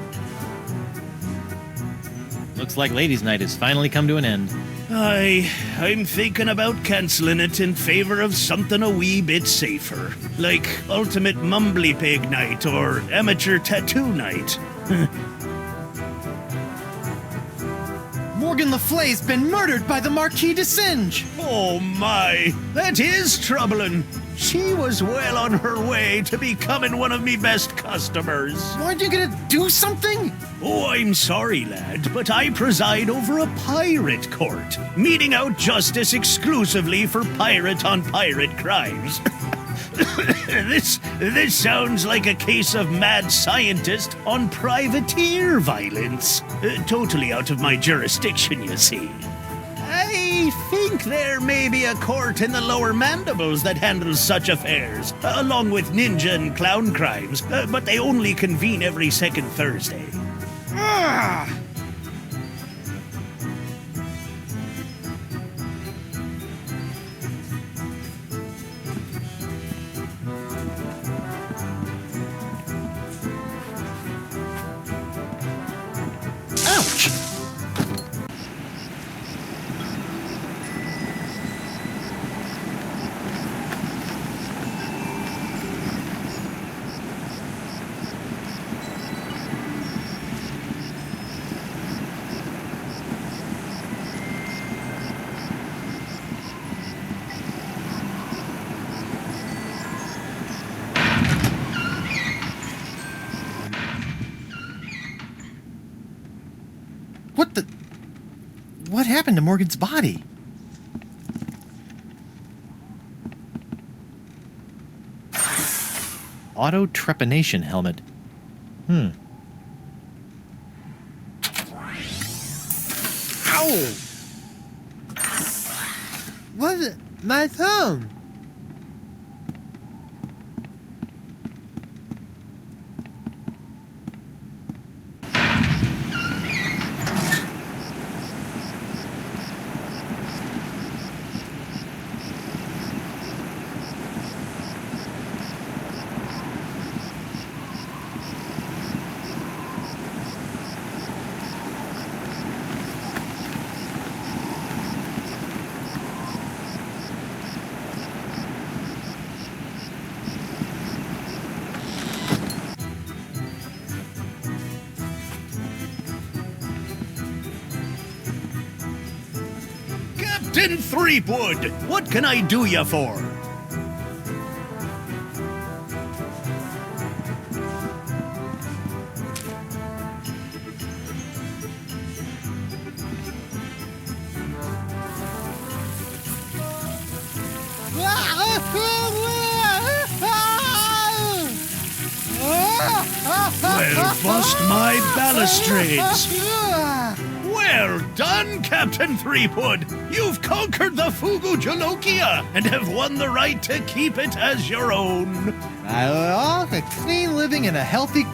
Looks like Ladies' Night has finally come to an end. I'm thinking about cancelling it in favor of something a wee bit safer, like Ultimate Mumbly Pig Night or Amateur Tattoo Night. Morgan Le Fay's been murdered by the Marquis de Singe! Oh my, that is troubling. She was well on her way to becoming one of me best customers. Aren't you gonna do something? Oh, I'm sorry, lad, but I preside over a pirate court, meting out justice exclusively for pirate-on-pirate crimes. This sounds like a case of mad scientist on privateer violence. Totally out of my jurisdiction, you see. I think there may be a court in the lower mandibles that handles such affairs, along with ninja and clown crimes, but they only convene every second Thursday. Ah! Ouch! What happened to Morgan's body? Auto trepanation helmet. Ow! What? My thumb! Captain Threepwood! What can I do you for? Well, bust my balustrades! Well done, Captain Threepwood! You've conquered the Fugu Jalokia and have won the right to keep it as your own. A clean living and a healthy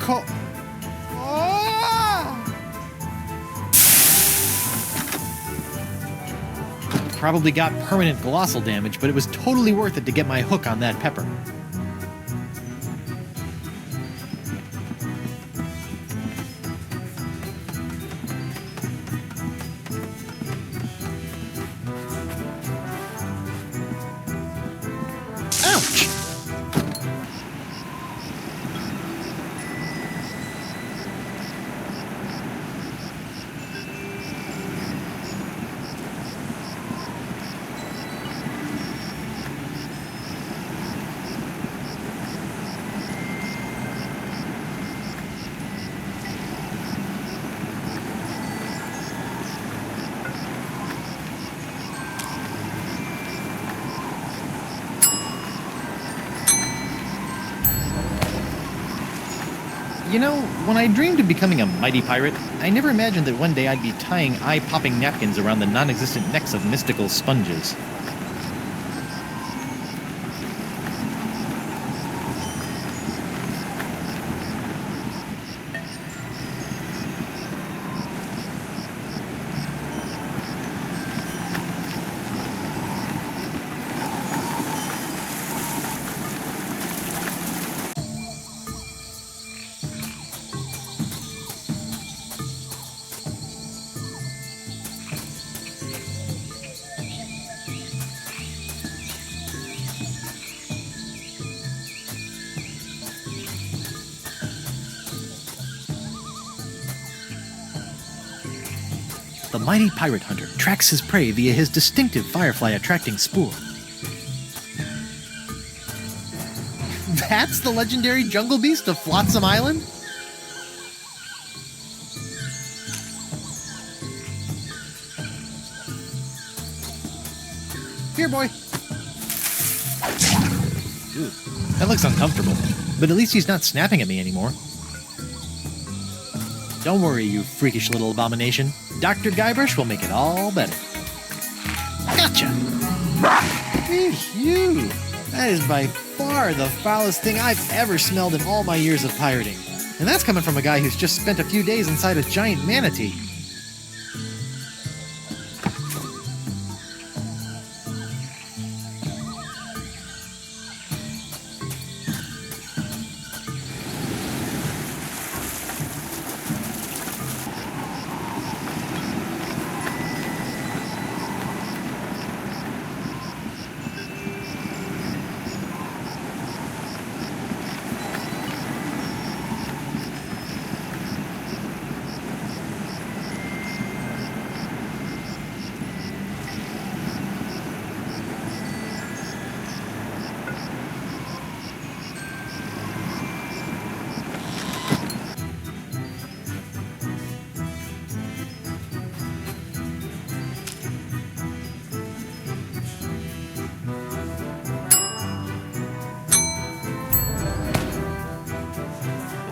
Probably got permanent glossal damage, but it was totally worth it to get my hook on that pepper. Ouch! You know, when I dreamed of becoming a mighty pirate, I never imagined that one day I'd be tying eye-popping napkins around the non-existent necks of mystical sponges. The mighty pirate hunter tracks his prey via his distinctive firefly-attracting spoor. That's the legendary jungle beast of Flotsam Island? Here, boy. Ooh, that looks uncomfortable, but at least he's not snapping at me anymore. Don't worry, you freakish little abomination. Dr. Guybrush will make it all better. Gotcha! Phew! That is by far the foulest thing I've ever smelled in all my years of pirating. And that's coming from a guy who's just spent a few days inside a giant manatee.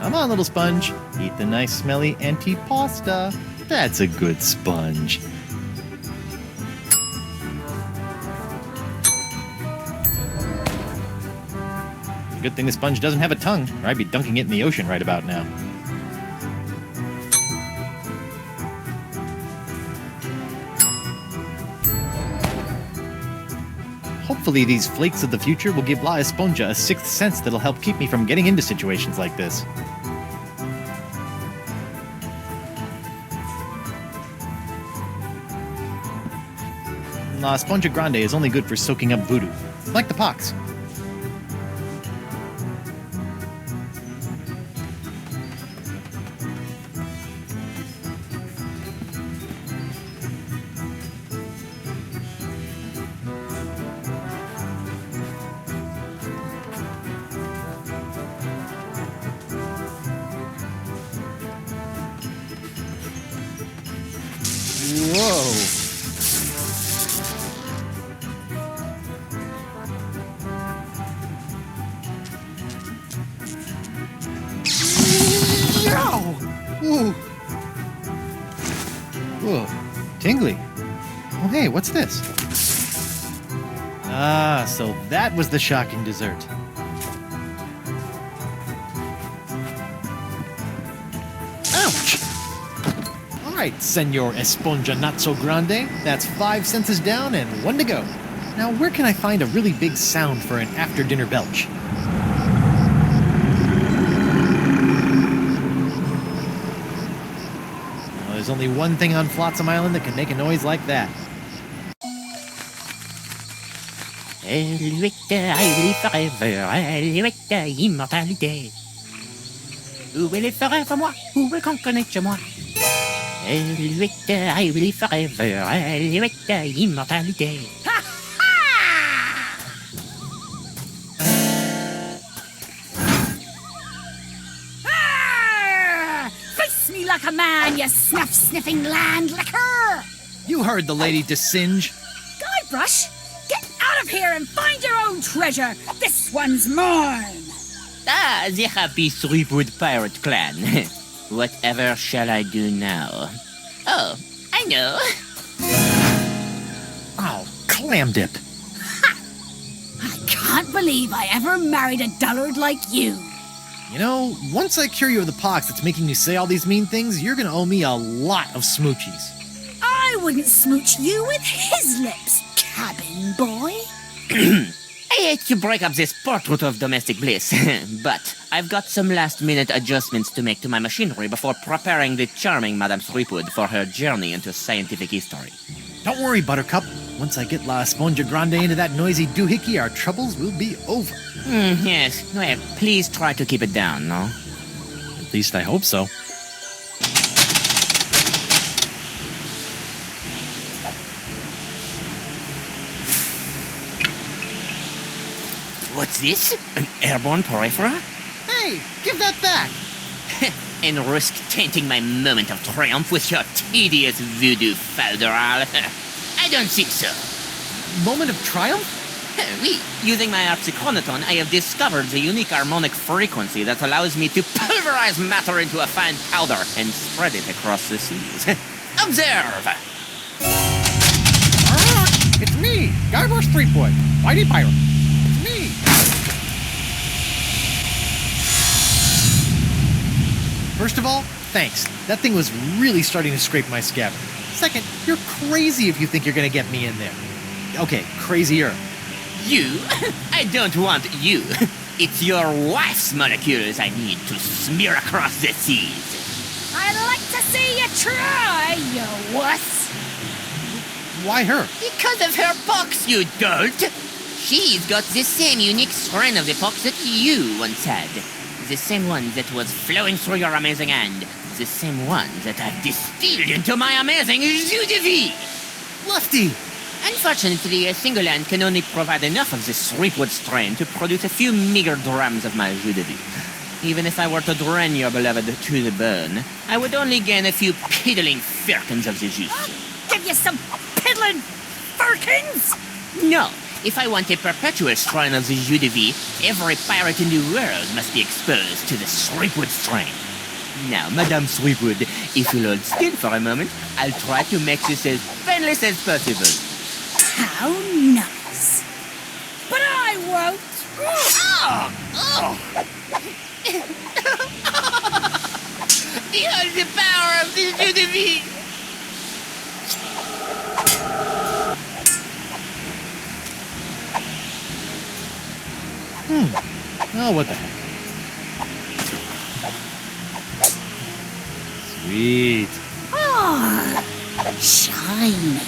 Come on, little sponge. Eat the nice, smelly antipasta. That's a good sponge. Good thing the sponge doesn't have a tongue, or I'd be dunking it in the ocean right about now. Hopefully these flakes of the future will give La Esponja a sixth sense that'll help keep me from getting into situations like this. La Esponja Grande is only good for soaking up voodoo, like the pox. ugly. Oh, hey, what's this? Ah, so that was the shocking dessert. Ouch! Alright, Senor Esponja Not So Grande. That's 5 senses down and 1 to go. Now, where can I find a really big sound for an after-dinner belch? Well, there's only one thing on Flotsam Island that can make a noise like that. I will forever, immortalité. Où est les forever, moi? Où est qu'on connaît chez moi? I will forever, immortalité. Face me like a man, you snuff-sniffing land licker! You heard the lady Desinge. Guybrush, get out of here and find your own treasure! This one's mine! Ah, the happy Threepwood pirate clan. Whatever shall I do now? Oh, I know. Oh, clam dip. I can't believe I ever married a dullard like you. You know, once I cure you of the pox that's making you say all these mean things, you're gonna owe me a lot of smoochies. I wouldn't smooch you with his lips, cabin boy. I hate to break up this portrait of domestic bliss, but I've got some last-minute adjustments to make to my machinery before preparing the charming Madame Threepwood for her journey into scientific history. Don't worry, Buttercup. Once I get La Esponja Grande into that noisy doohickey, our troubles will be over. Yes, well, please try to keep it down, no? At least I hope so. What's this? An airborne porifera? Hey, give that back! And risk tainting my moment of triumph with your tedious voodoo falderal? I don't think so. Moment of triumph? Oui, using my harpsichronoton, I have discovered the unique harmonic frequency that allows me to pulverize matter into a fine powder and spread it across the seas. Observe! It's me, Guybrush Threepwood, Mighty Pirate. It's me! First of all, thanks. That thing was really starting to scrape my scabbard. Second, you're crazy if you think you're gonna get me in there. Okay, crazier. You? I don't want you. It's your wife's molecules I need to smear across the seas. I'd like to see you try, you wuss. Why her? Because of her pox, you dolt. She's got the same unique strain of the pox that you once had. The same one that was flowing through your amazing hand. The same one that I've distilled into my amazing jus de vie. Lefty! Unfortunately, a single hand can only provide enough of this Threepwood strain to produce a few meager drams of my jus de vie. Even if I were to drain your beloved to the bone, I would only gain a few piddling firkins of the juice. I'll give you some piddling firkins? No. If I want a perpetual strain of the jus de vie, every pirate in the world must be exposed to the Threepwood strain. Now, Madame Threepwood, if you'll hold still for a moment, I'll try to make this as painless as possible. How nice. But I won't. Behold the power of the jus de vie! Oh, what the heck. Sweet. Ah, shiny.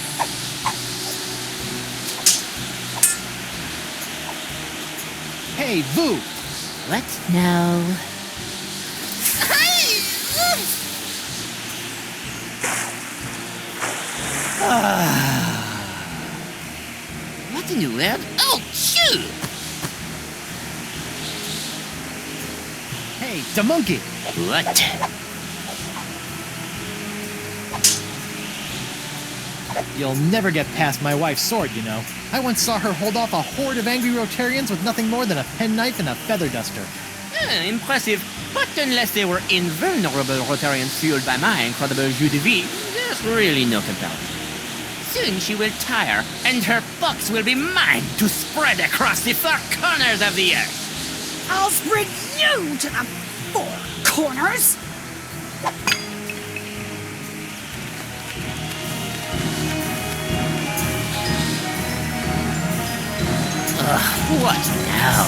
Hey, Boo! What now? What in the world? Oh, shoo! Hey, the monkey! What? You'll never get past my wife's sword, you know. I once saw her hold off a horde of angry Rotarians with nothing more than a penknife and a feather duster. Impressive. But unless they were invulnerable Rotarians fueled by my incredible jus de vie, there's really no comparison. soon she will tire, and her pox will be mine to spread across the four corners of the earth. I'll spread you to the four corners. What now?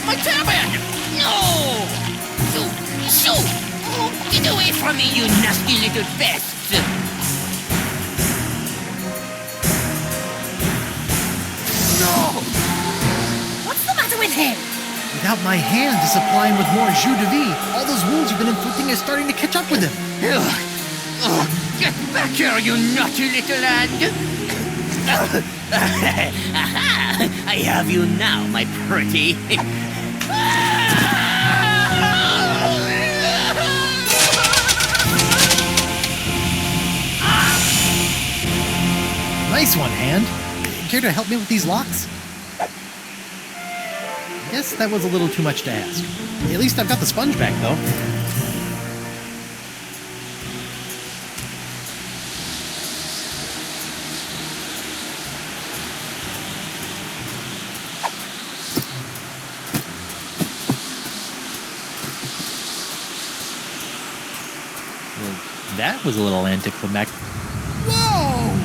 My turban! No! Shoo! Oh, get away from me, you nasty little pest! No! What's the matter with him? Without my hand to supply him with more jus de vie, all those wounds you've been inflicting are starting to catch up with him. Get back here, you naughty little hand! I have you now, my pretty. Nice one, Hand. Care to help me with these locks? Guess that was a little too much to ask. At least I've got the sponge back, though. That was a little anticlimactic. Whoa!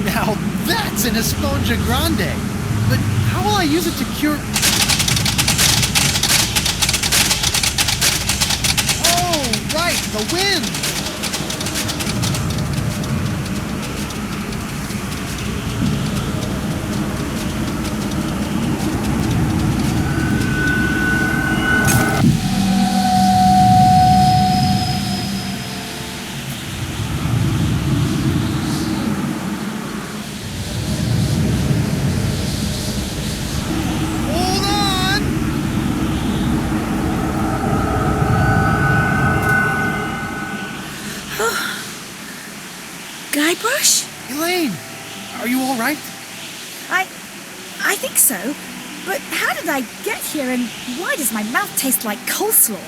Now that's an Esponja Grande! But how will I use it to cure... Oh, right, the wind! Guybrush? Elaine, are you all right? I think so. But how did I get here, and why does my mouth taste like coleslaw?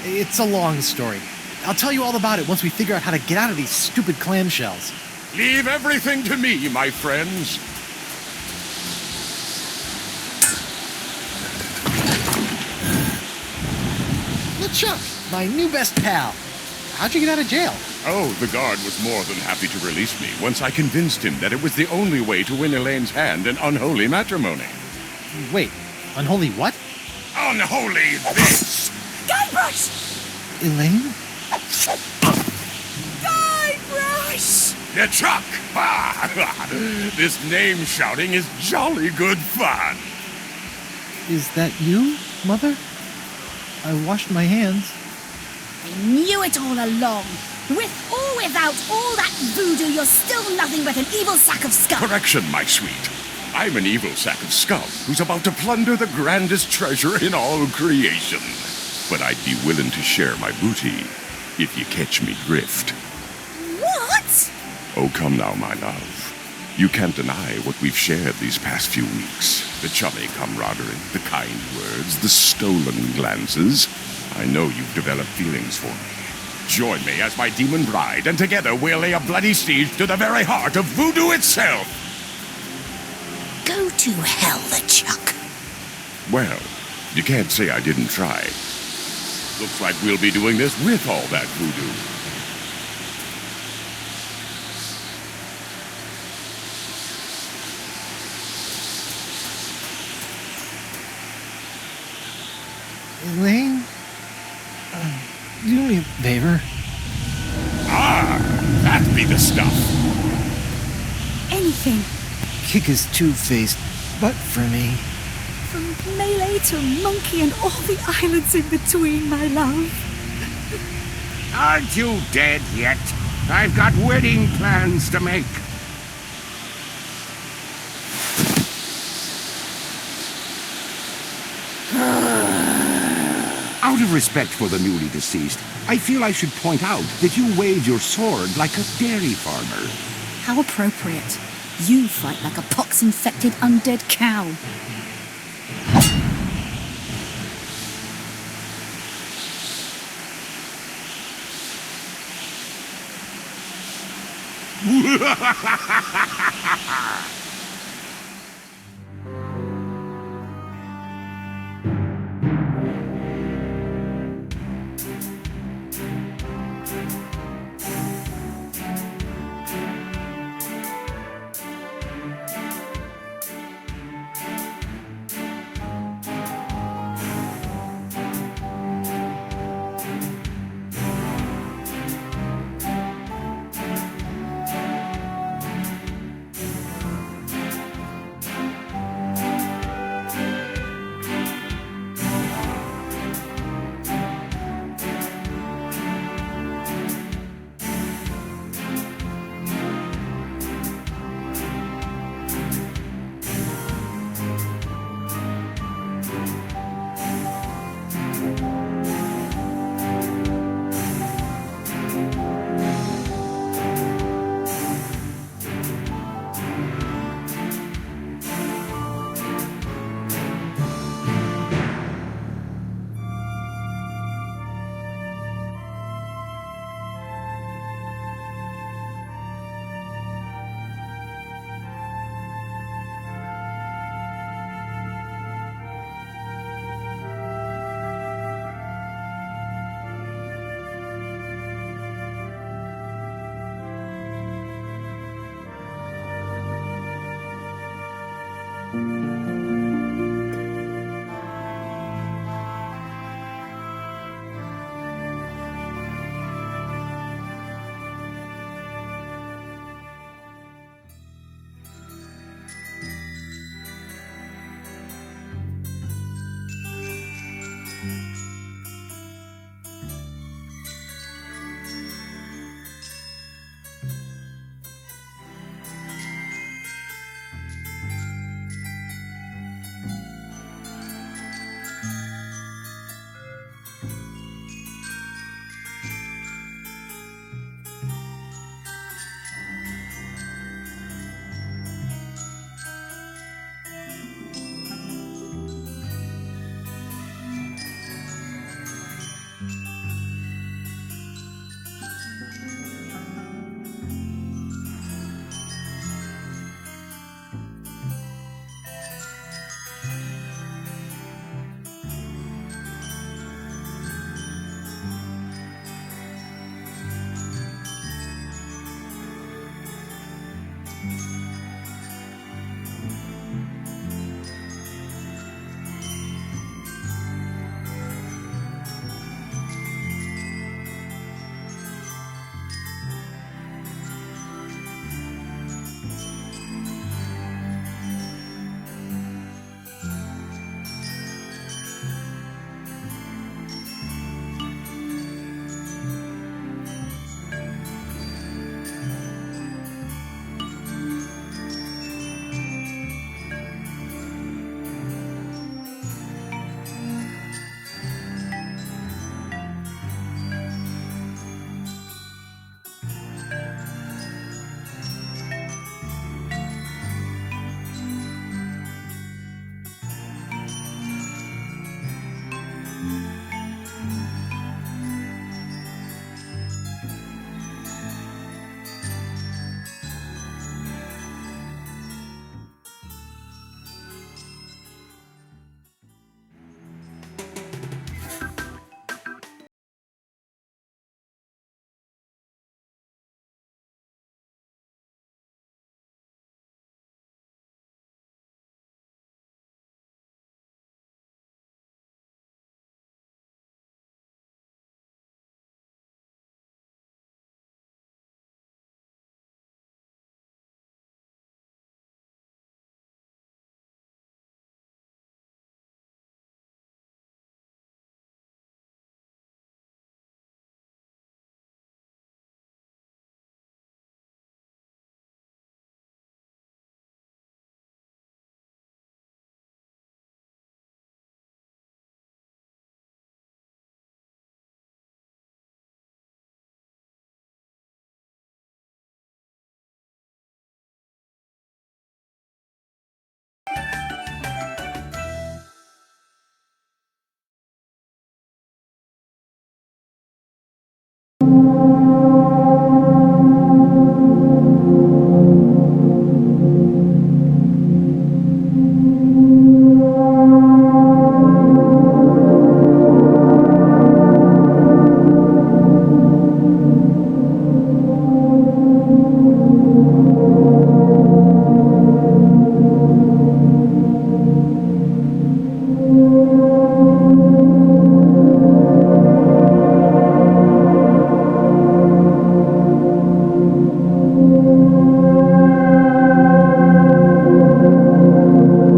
It's a long story. I'll tell you all about it once we figure out how to get out of these stupid clamshells. Leave everything to me, my friends. LeChuck, my new best pal. How'd you get out of jail? Oh, the guard was more than happy to release me once I convinced him that it was the only way to win Elaine's hand in unholy matrimony. Wait, unholy what? Unholy this! Guybrush! Elaine? Guybrush! LeChuck! This name shouting is jolly good fun. Is that you, Mother? I washed my hands. I knew it all along. With or without all that voodoo, you're still nothing but an evil sack of scum. Correction, my sweet. I'm an evil sack of scum who's about to plunder the grandest treasure in all creation. But I'd be willing to share my booty if you catch me drift. What? Oh, come now, my love. You can't deny what we've shared these past few weeks. The chummy camaraderie, the kind words, the stolen glances. I know you've developed feelings for me. Join me as my demon bride, and together we'll lay a bloody siege to the very heart of voodoo itself. Go to hell, LeChuck. Well, you can't say I didn't try. Looks like we'll be doing this with all that voodoo. Elaine? Do me a favor. Ah, that be the stuff. Anything. Kick his two-faced butt for me. From Melee to Monkey and all the islands in between, my love. Aren't you dead yet? I've got wedding plans to make. Out of respect for the newly deceased, I feel I should point out that you wave your sword like a dairy farmer. How appropriate. You fight like a pox-infected undead cow. Thank you.